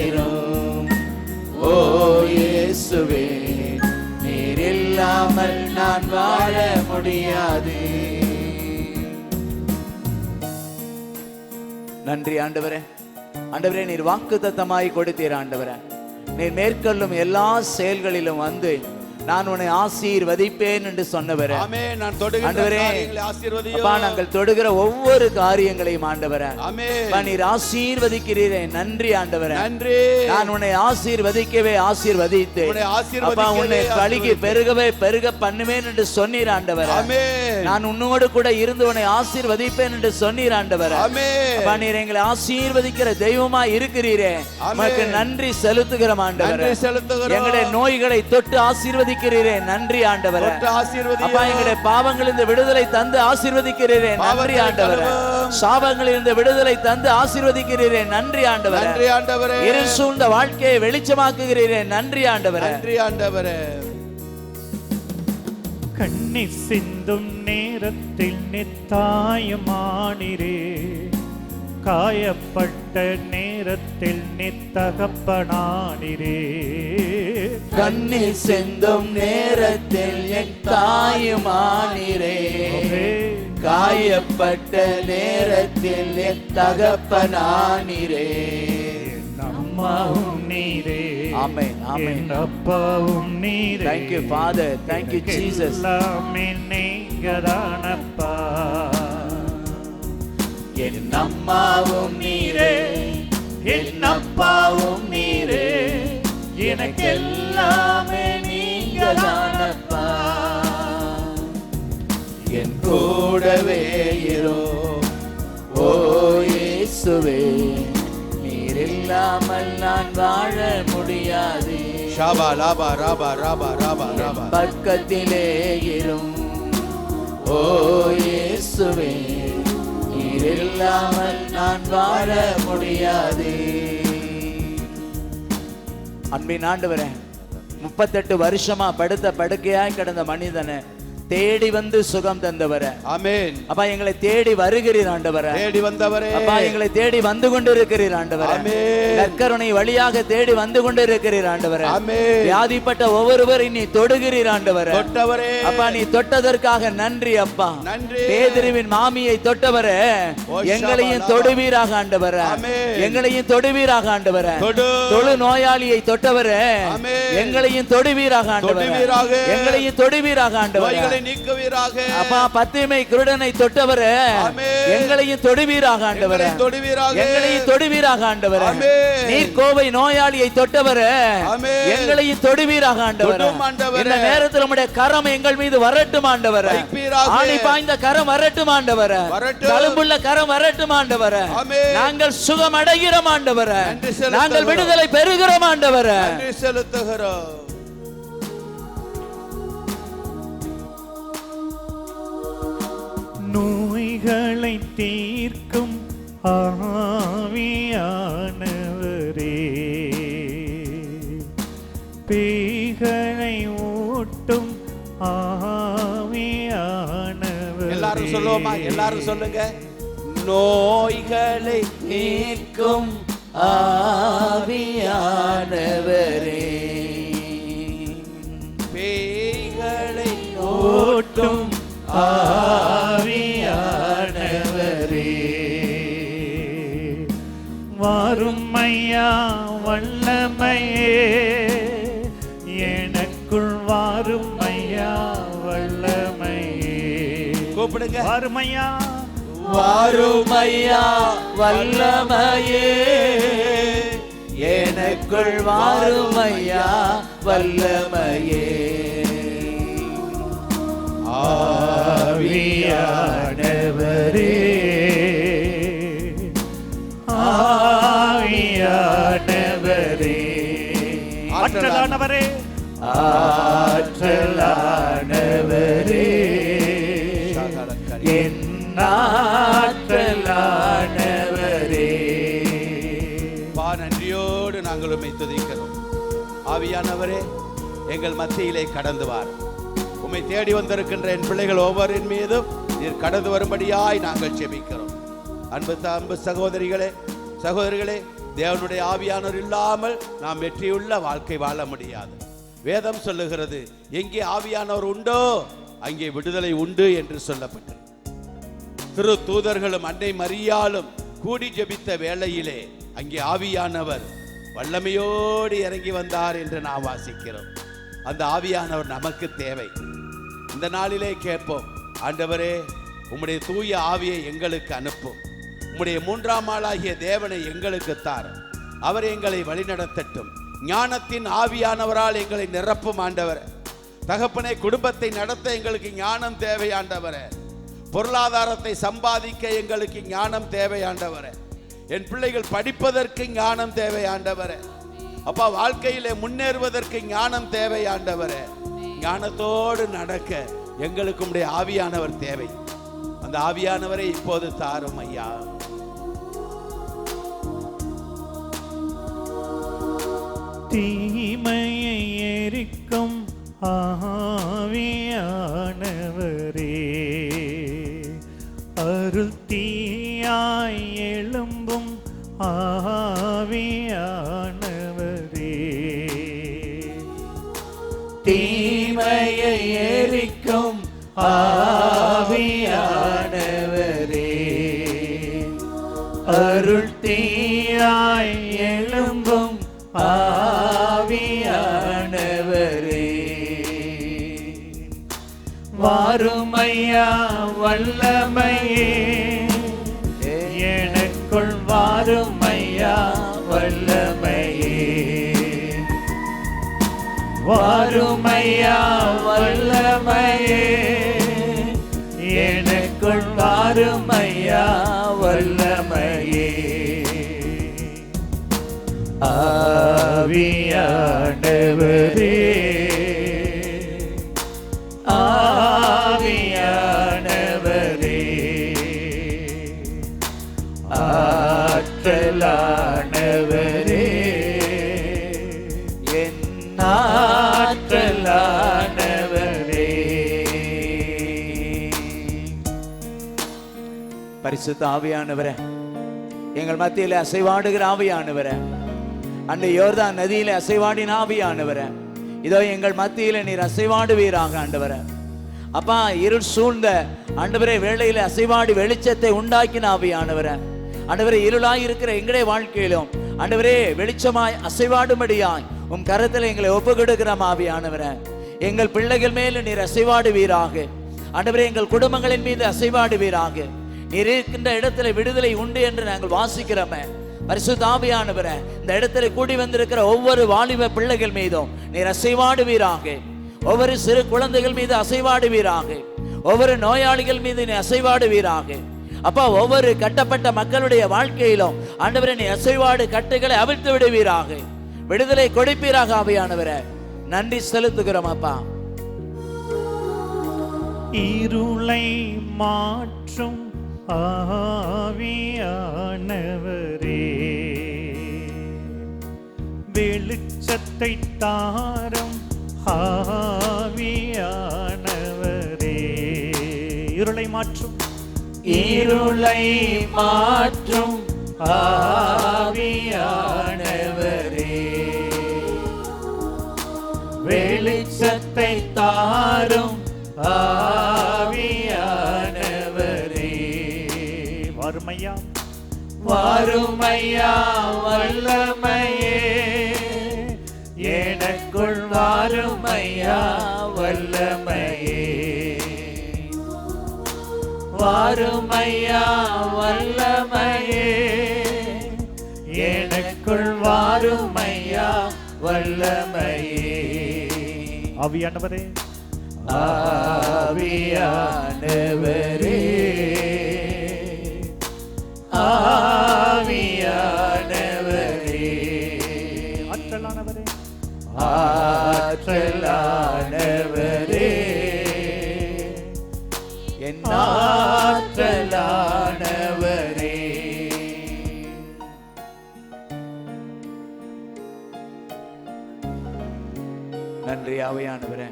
இரும். ஓ இயேசுவே, நீர் இல்லாமல் நான் வாழ முடியாது. நன்றி ஆண்டவரே. ஆண்டவரே, நீர் வாக்குத்தத்தமாய் கொடுத்தீர் ஆண்டவரே. நீர் மேற்கொள்ளும் எல்லா செயல்களிலும் வந்து நான் உன்னை ஆசீர்வதிப்பேன் என்று சொன்னவரே. ஆமென். நான் தொடுகிற ஆண்டவரே, காரியங்களை ஆசீர்வதியும். அப்பா, நாங்கள் தொடுகிற ஒவ்வொரு காரியங்களையும் ஆண்டவரே, ஆமென். அப்பா, நீர் ஆசீர்வதிக்கிறீரே. நன்றி ஆண்டவரே. நன்றி. நான் உன்னை ஆசீர்வதிக்கவே ஆசீர்வதித்தேன். உன்னை ஆசீர்வதிக்கவே அப்பா, உன்னை பலுகி ஆசீர்வதித்தேன். பெருகவே பெருக பண்ணுவேன் என்று சொன்னீர் ஆண்டவரே. ஆமென். நான் உன்னோடு கூட இருந்து உன்னை ஆசீர்வதிப்பேன் என்று சொன்னீர் ஆண்டவரே. ஆமென். அப்பா, நீர் எங்களை ஆசீர்வதிக்கிற தெய்வமா இருக்கிறீரே, உமக்கு நன்றி செலுத்துகிறோம் ஆண்டவரே. நன்றி செலுத்துகிறோம். எங்களுடைய நோய்களை தொட்டு ஆசீர்வதிக்கிறீரே. நன்றி ஆண்டவரே. தொட்டு ஆசீர்வதியும். அப்பா, எங்களுடைய பாவங்களிலிருந்து விடுதலை தந்து ஆசீர்வதிக்கிறீரே. நன்றி பாவங்களை ஆண்டவரே. கழுவும். சாபங்களிலிருந்து விடுதலை தந்து ஆசீர்வதிக்கிறீரே. நன்றி ஆண்டவரே. நன்றி ஆண்டவரே. இருள் சூழ்ந்த வாழ்க்கையை வெளிச்சமாக்குகிறீரே. நன்றி ஆண்டவரே. நன்றி ஆண்டவரே. கண்ணீர் சிந்தும் நேரத்தில் நித்தாயமானிரே, காயப்பட்ட நேரத்தில் நித்தகப்பனானிரே. கண்ணீர் சிந்தும் நேரத்தில் என் தாயுமானிரே, காயப்பட்ட நேரத்தில் என் தகப்பனானிரே. அம்மாவும் நீரே, ஆமென் ஆமென். அப்பாவும் நீரே. Thank you Father, thank you Jesus. எல்லாமே நீங்கதானப்பா. என் அம்மாவும் நீரே, என் அப்பாவும் நீரே, எனக்கு எல்லாமே நீங்கதானப்பா. என் கூடவே இரு ஓ இயேசுவே, நீர் இல்லாமல் நான் வாழ முடியாது. ஷாபா லாபா ராபா ராபா ராபா ராபா. பக்கத்திலே இரும் ஓ இயேசுவே, நீர் இல்லாமல் நான் வாழ முடியாது. அன்பின் ஆண்டவரே, 38 வருஷமா படுத்த படுக்கையாய் கிடந்த மனிதனை தேடி வந்து சுகம் தந்தவரே, ஆமென். அப்பா எங்களை தேடி வருகிறீர் ஆண்டவரே, தேடி வந்தவரே. அப்பா எங்களை தேடி வந்து கொண்டிருக்கிறீர் ஆண்டவரே, ஆமென். நற்கருணை வழியாக தேடி வந்து கொண்டிருக்கிறீர் ஆண்டவரே, ஆமென். வியாதிப்பட்ட ஒவ்வொருவரையும் நீ தொடுகிறீர் ஆண்டவரே, தொட்டவரே. அப்பா நீ தொட்டதற்காக நன்றி அப்பா. நன்றி. பேதுருவின் மாமியை தொட்டவரே, எங்களையும் தொடுவீராக ஆண்டவரே, ஆமென். எங்களையும் தொடுவீராக ஆண்டவரே, தொடு. தொழு நோயாளியை தொட்டவரே, ஆமென். எங்களையும் தொடுவீராக ஆண்டவரே, தொடுவீராக. எங்களையும் தொடுவீராக ஆண்டவரே. நீக்குவீராக. அப்பா பத்திமை குருடனை தொட்டவரே, ஆமென். எங்களையும் தொடுவீராக ஆண்டவரே, எங்களையும் தொடுவீராக. எங்களையும் தொடுவீராக ஆண்டவரே. ஆமென். நீர் கோவை நோயாளியை தொட்டவரே, ஆமென். எங்களையும் தொடுவீராக ஆண்டவரே. தொடும் ஆண்டவரே. இந்த நேரத்தில் உம்முடைய கரம் எங்கள் மீது வரட்டும் ஆண்டவரே, வைப்பீராக. ஆணி பாய்ந்த கரம் வரட்டும் ஆண்டவரே, வரட்டும். தழும்புள்ள கரம் வரட்டும் ஆண்டவரே. ஆமென். நாங்கள் சுகம் அடைகிறோம் ஆண்டவரே, நன்றி செலுத்துகிறோம். நாங்கள் விடுதலை பெறுகிறோம் ஆண்டவரே. நன்றி செலுத்துகிறோம். நோய்களை தீர்க்கும் ஆவியானவரே, பேய்களை ஓட்டும் ஆவியானவரே. எல்லாரும் சொல்லுவோமா? எல்லாரும் சொல்லுங்க. நோய்களை நீக்கும் ஆவியானவரே, பேய்களை ஓட்டும் ஆவியானவரே, வாரும் ஐயா வல்லமையே, எனக்குள் வாரும் ஐயா வல்லமையே. கூப்பிடுங்க. வாரும் ஐயா, வாருமையா வல்லமையே, எனக்குள் வாருமையா வல்லமையே. ஆவியானவரே, ஆவியானவரே, ஆற்றலானவரே, ஆற்றலானவரே, என் ஆற்றலானவரே. பா, நன்றியோடு நாங்கள் உம்மை துதிக்கிறோம். ஆவியானவரே, எங்கள் மத்தியிலே கடந்து வார். உம்மை தேடி வந்திருக்கின்ற என் பிள்ளைகள் ஒவ்வொருவரின் மீதும் நீர் கடந்து வரும்படியாய் நாங்கள் ஜெபிக்கிறோம். அன்பு சகோதரிகளே, சகோதரிகளே, தேவனுடைய ஆவியானவர் இல்லாமல் நாம் வெற்றியுள்ள வாழ்க்கை வாழ முடியாது. வேதம் சொல்லுகிறது, எங்கே ஆவியானவர் உண்டோ அங்கே விடுதலை உண்டு என்று சொல்லப்பட்டது. திரு தூதர்களும் அன்னை மரியாளும் கூடி ஜெபித்த வேளையிலே அங்கே ஆவியானவர் வல்லமையோடு இறங்கி வந்தார் என்று நாம் வாசிக்கிறோம். அந்த ஆவியானவர் நமக்கு தேவை. இந்த நாளிலே கேட்போம், ஆண்டவரே உம்முடைய தூய ஆவியை எங்களுக்கு அனுப்பும், உம்முடைய 3ஆம் ஆளாகிய தேவனை எங்களுக்கு தார், அவர் எங்களை வழிநடத்தட்டும், ஞானத்தின் ஆவியானவரால் எங்களை நிரப்பும் ஆண்டவரே. தகப்பனை குடும்பத்தை நடத்த எங்களுக்கு ஞானம் தேவை ஆண்டவரே, பொருளாதாரத்தை சம்பாதிக்க எங்களுக்கு ஞானம் தேவை ஆண்டவரே, என் பிள்ளைகள் படிப்பதற்கு ஞானம் தேவை ஆண்டவரே, அப்பா வாழ்க்கையிலே முன்னேறுவதற்கு ஞானம் தேவை ஆண்டவரே. ஞானத்தோடு நடக்க எங்களுக்கு உம்முடைய ஆவியானவர் தேவை. அந்த ஆவியானவரை இப்போது தாரும் ஐயா. தீமையை எரிக்கும் ஆவியானவரே, தீமையை எரிக்கும் ஆவியானவரே, அருள் தீயாய் எழும்பும் ஆவியானவரே, வாருமையா வல்லமையே, எனக்குள் வாருமையா வல்லமையே, வாருமையா வல்லமையே, எனக்குள் வாருமையா வல்லமையே, ஆவியானவரே, ஆவியானவரே, ஆற்றலானவரே, என் ஆற்றலானவரே. பரிசுத்த ஆவியானவரே, எங்கள் மத்தியில அசைவாடுகிற ஆவியானவரே, அந்த யோர்தான் நதியில அசைவாடின ஆவியானவரே, இதோ எங்கள் மத்தியில நீர் அசைவாடுவீராக ஆண்டவரே. அப்பா, இருள் சூழ்ந்த ஆண்டவரே வேளையில அசைவாடி வெளிச்சத்தை உண்டாக்கின ஆவியானவரே, ஆண்டவரே இருளாய் இருக்கிற எங்களுடைய வாழ்க்கையிலும் ஆண்டவரே வெளிச்சமாய் அசைவாடும்படியாய் உம் கரத்தில் எங்களை ஒப்பு கொடுக்கிற ஆவியானவரே, எங்கள் பிள்ளைகள் மேல நீர் அசைவாடுவீராக ஆண்டவரே, எங்கள் குடும்பங்களின் மீது அசைவாடுவீராக. நீர் இருக்கின்ற இடத்துல விடுதலை உண்டு என்று நாங்கள் வாசிக்கிறோமே. பரிசுத்த ஆவியானவரே, இந்த இடத்துல கூடி வந்திருக்கிற ஒவ்வொரு வாலிப பிள்ளைகள் மீதும் நீர் அசைவாடுவீராக. ஒவ்வொரு சிறு குழந்தைகள் மீது அசைவாடுவீராக. ஒவ்வொரு நோயாளிகள் மீது நீ அசைவாடுவீராக. அப்பா, ஒவ்வொரு கட்டப்பட்ட மக்களுடைய வாழ்க்கையிலும் ஆண்டவரே நீ அசைவாடு கட்டுகளை அவிழ்த்து விடுவீராக. விடுதலை கொடுப்பீராக ஆவியானவரே. நன்றி செலுத்துகிறோம் அப்பா. இருளை மாற்றும் ஆவியானவரே, வெளிச்சத்தை தாரும் ஆவியானவரே, இருளை மாற்றும் இருளை மாற்றும் ஆவியானவரே, வெளிச்சத்தை தாரும் ஆவியானவரே, வாருமையா வாருமையா வல்லமையே, எனக்குள் வாருமையா வல்லமையே, வாருமையா வல்லமையே, எனக்குள் வாருமையா வல்லமையே, ஆவியானவரே, ஆவியானவரே, ஆவியானவரே, ஆற்றலானவரே, ஆற்றலானவரே, என் ஆற்றலானவரே. நன்றி ஆவியானவரே,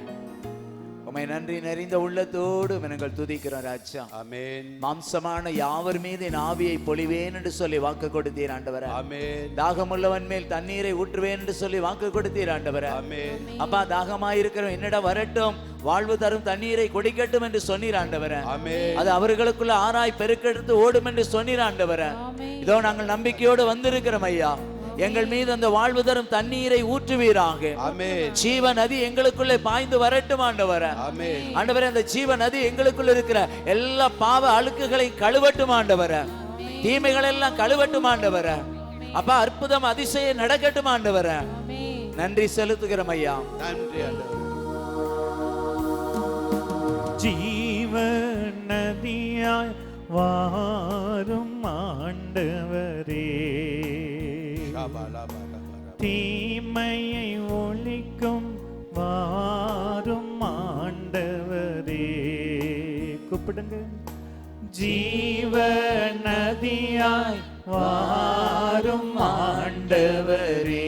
உம்மை நன்றி நிறைந்த உள்ளத்தோடு நாங்கள் துதிக்கிறோம் ராஜா. ஆமென். மாம்சமான யாவர் மீது என் ஆவியை பொழிவேன் என்று சொல்லி வாக்கு கொடுத்தீர் ஆண்டவரே. ஆமென். தாகமுள்ளவன் மேல் தண்ணீரை ஊற்றுவேன் என்று சொல்லி வாக்கு கொடுத்தீர் ஆண்டவரே. ஆமென். அப்பா, தாகமாயிருக்கிறோம் என்னிடம் வரட்டும், வாழ்வு தரும் தண்ணீரை குடிக்கட்டும் என்று சொன்னீர் ஆண்டவரே. ஆமென். அது அவர்களுக்குள்ள ஆராய் பெருக்கெடுத்து ஓடும் என்று சொன்னீர் ஆண்டவரே. இதோ நாங்கள் நம்பிக்கையோடு வந்திருக்கிறோம் ஐயா. எங்கள் மீது அந்த வாழ்வு தரும் தண்ணீரை ஊற்றுவீராக. ஆமென். ஜீவ நதி எங்களுக்குள்ளே பாய்ந்து வரட்டும் ஆண்டவரே. ஆமென். ஆண்டவரே, அந்த ஜீவ நதி எங்களுக்குள்ள இருக்கிற எல்லா பாவ அழுக்குகளையும் கழுவட்டும் ஆண்டவரே. தீமைகள் எல்லாம் கழுவட்டும் ஆண்டவரே. அப்பா, அற்புதம் அதிசயம் நடக்கட்டும் ஆண்டவரே. நன்றி செலுத்துகிறோம் ஐயா. நன்றி ஆண்டவரே. ஜீவ நதியாய் வாரும் ஆண்டவரே, தீமையை ஒழிக்கும் வாரும் ஆண்டவரே. கூப்பிடுங்க. ஜீவ நதியாய் வாரும் ஆண்டவரே,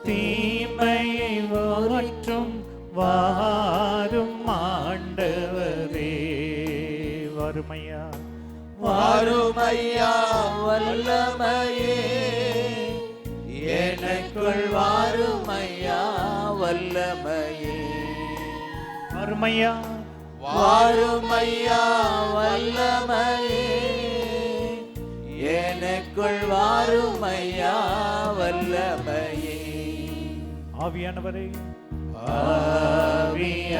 தீமையை ஒழிக்கும் வாரும் ஆண்டவரே. வறுமையா வாருமையா வல்லமையே, எனக்குள் வாருமையா வல்லமையே. அருமையா வாருமையா வல்லமையே, எனக்குள் வாருமையா வல்லமையே. ஆவியானவரே ஆவியானவரே,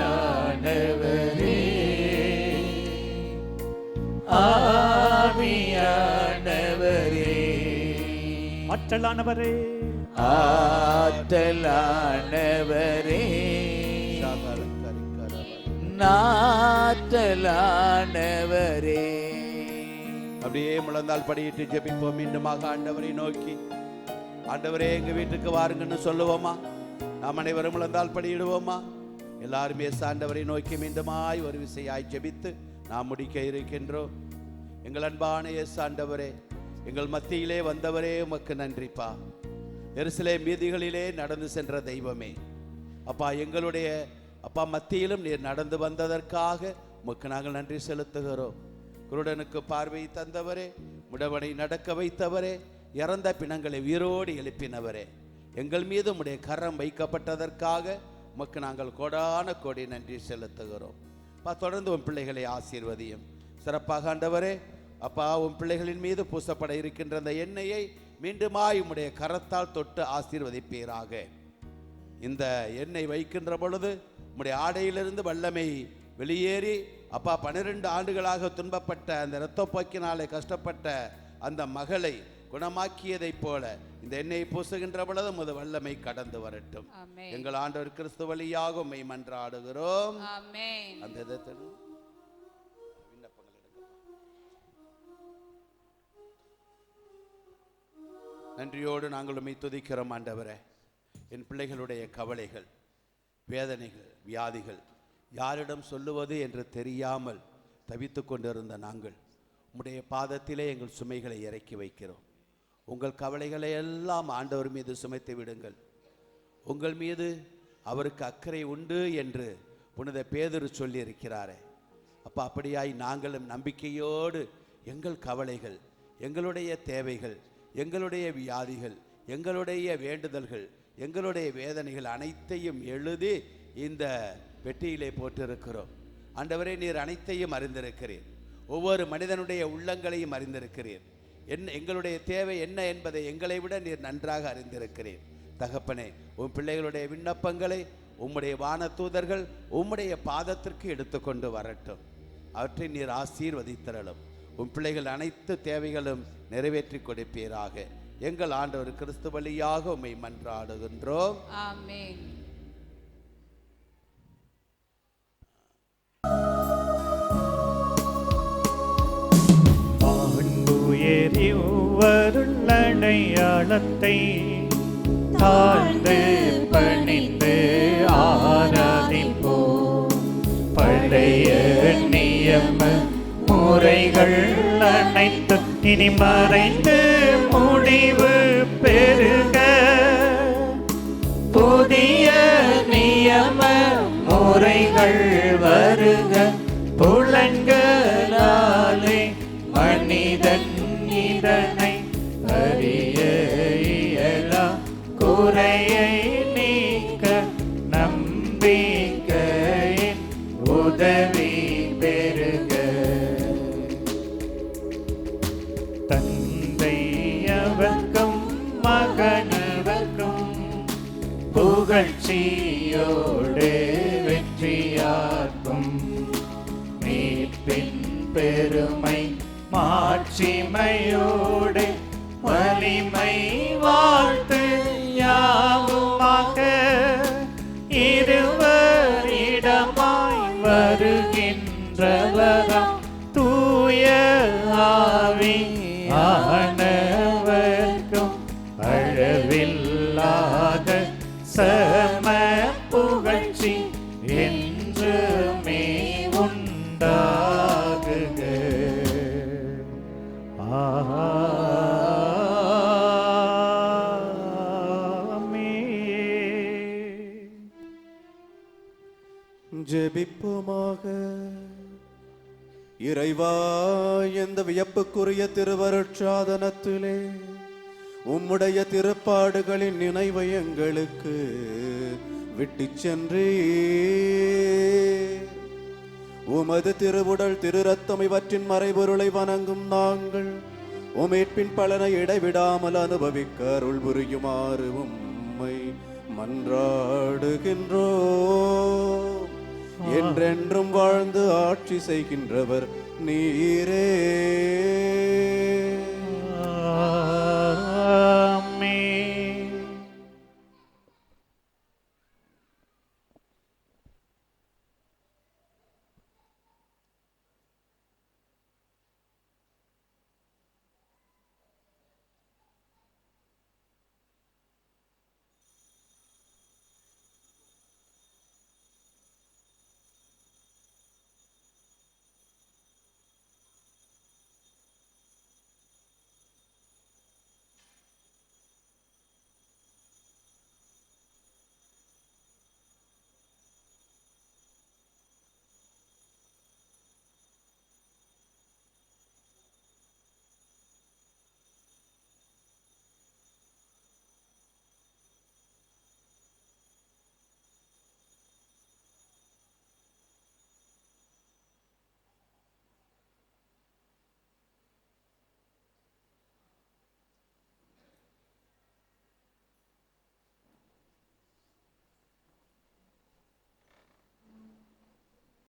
ஆவியானவரே, ஆற்றலானவரே ஆற்றலானவரே, நாற்றலானவரே. அப்படியே முழந்தால் படியிட்டு ஜெபிப்போம். மீண்டுமாக ஆண்டவரை நோக்கி, ஆண்டவரே எங்க வீட்டுக்கு வாருங்கன்னு சொல்லுவோமா? நாம் அனைவரும் முழந்தால் படியிடுவோமா? எல்லாருமே ஆண்டவரை நோக்கி மீண்டுமாய் ஒரு விசையாய் ஜெபித்து நாம் முடிக்க இருக்கின்றோம். எங்கள் அன்பான இயேசு ஆண்டவரே, எங்கள் மத்தியிலே வந்தவரே, உமக்கு நன்றிப்பா. எருசலேம் வீதிகளிலே நடந்து சென்ற தெய்வமே, அப்பா எங்களுடைய அப்பா மத்தியிலும் நீர் நடந்து வந்ததற்காக உமக்கு நாங்கள் நன்றி செலுத்துகிறோம். குருடனுக்கு பார்வை தந்தவரே, முடவனை நடக்க வைத்தவரே, இறந்த பிணங்களை உயிரோடு எழுப்பினவரே, எங்கள் மீது உம்முடைய கரம் வைக்கப்பட்டதற்காக உமக்கு நாங்கள் கோடான கோடி நன்றி செலுத்துகிறோம். அப்பா தொடர்ந்து உன் பிள்ளைகளை ஆசீர்வதியும். சிறப்பாக ஆண்டவரே, அப்பா உன் பிள்ளைகளின் மீது பூசப்பட இருக்கின்ற அந்த எண்ணெயை மீண்டுமாய் உம்முடைய கரத்தால் தொட்டு ஆசீர்வதிப்பீராக. இந்த எண்ணெய் வைக்கின்ற பொழுது உம்முடைய ஆடையிலிருந்து வல்லமை வெளியேறி, அப்பா 12 ஆண்டுகளாக துன்பப்பட்ட அந்த இரத்தப்போக்கினாலே கஷ்டப்பட்ட அந்த மகளை குணமாக்கியதைப் போல இந்த எண்ணெயை பூசுகின்ற பொழுது உமது வல்லமை கடந்து வரட்டும். எங்கள் ஆண்டவர் கிறிஸ்து வழியாக உம்மை மன்றாடுகிறோம். அந்த விதத்தில் விண்ணப்பங்கள் எடுக்கலாம். நன்றியோடு நாங்கள் உம்மை துதிக்கிறோம் ஆண்டவரே. என் பிள்ளைகளுடைய கவலைகள், வேதனைகள், வியாதிகள் யாரிடம் சொல்லுவது என்று தெரியாமல் தவித்து கொண்டிருந்த நாங்கள் உம்முடைய பாதத்திலே எங்கள் சுமைகளை இறக்கி வைக்கிறோம். உங்கள் கவலைகளை எல்லாம் ஆண்டவர் மீது சுமைத்து விடுங்கள். உங்கள் மீது அவருக்கு அக்கறை உண்டு என்று புனித பேதுரு சொல்லி இருக்கிறாரே அப்பா, அப்படியாய் நாங்களும் நம்பிக்கையோடு எங்கள் கவலைகள், எங்களுடைய தேவைகள், எங்களுடைய வியாதிகள், எங்களுடைய வேண்டுதல்கள், எங்களுடைய வேதனைகள் அனைத்தையும் எழுதி இந்த பெட்டியிலே போட்டிருக்கிறோம். ஆண்டவரே, நீர் அனைத்தையும் அறிந்திருக்கிறீர். ஒவ்வொரு மனிதனுடைய உள்ளங்களையும் அறிந்திருக்கிறீர். எங்களுடைய தேவை என்ன என்பதை எங்களை விட நீர் நன்றாக அறிந்திருக்கிறீர். தகப்பனே, உன் பிள்ளைகளுடைய விண்ணப்பங்களை உம்முடைய வானதூதர்கள் உம்முடைய பாதத்திற்கு எடுத்துக்கொண்டு வரட்டும். அவற்றை நீர் ஆசீர்வதித்தரலும். உன் பிள்ளைகள் அனைத்து தேவைகளும் நிறைவேற்றி கொடுப்பீராக. எங்கள் ஆண்டவர் கிறிஸ்து வழியாக உம்மை மன்றாடுகின்றோம். ஆமென். அடையாளத்தை தாழ்ந்து பணிந்து ஆராதிப்போம். பழைய நியம முறைகள் அனைத்து இனி மறைந்து முடிவு பெறுக. புதிய நியம முறைகள் வருக. புலன்களாலே மனிதன் இதனை அறிய இயலா. குறையை நீக்க நம்பிக்கையின் உதவி பெறுக. தந்தையவர்க்கும் மகனவர்க்கும் புகழ்ச்சியோடு வெற்றியாக்கும் மீட்பின் பெருமை மாட்சிமையோடு வலிமை வாழ்த்து யாவுமாக. இருவரிடமாய் வருகின்றவராம் தூய ஆவி ஆனவர்க்கும் அழவில்லாத சம புகழ்ச்சி என்றுமே உண்டாகுக. ஜெபிப்போமாக. இறைவா, எந்த வியப்புக்குரிய திருவருட்சாதனத்திலே உம்முடைய திருப்பாடுகளின் நினைவை எங்களுக்கு விட்டுச் சென்றே. உமது திருவுடல் திரு ரத்தம் இவற்றின் மறைபொருளை வணங்கும் நாங்கள் உமேற்பின் பலனை இடைவிடாமல் அனுபவிக்க அருள் புரியுமாறு உம்மை மன்றாடுகின்றோம். என்றென்றும் வாழ்ந்து ஆட்சி செய்கின்றவர் நீரே.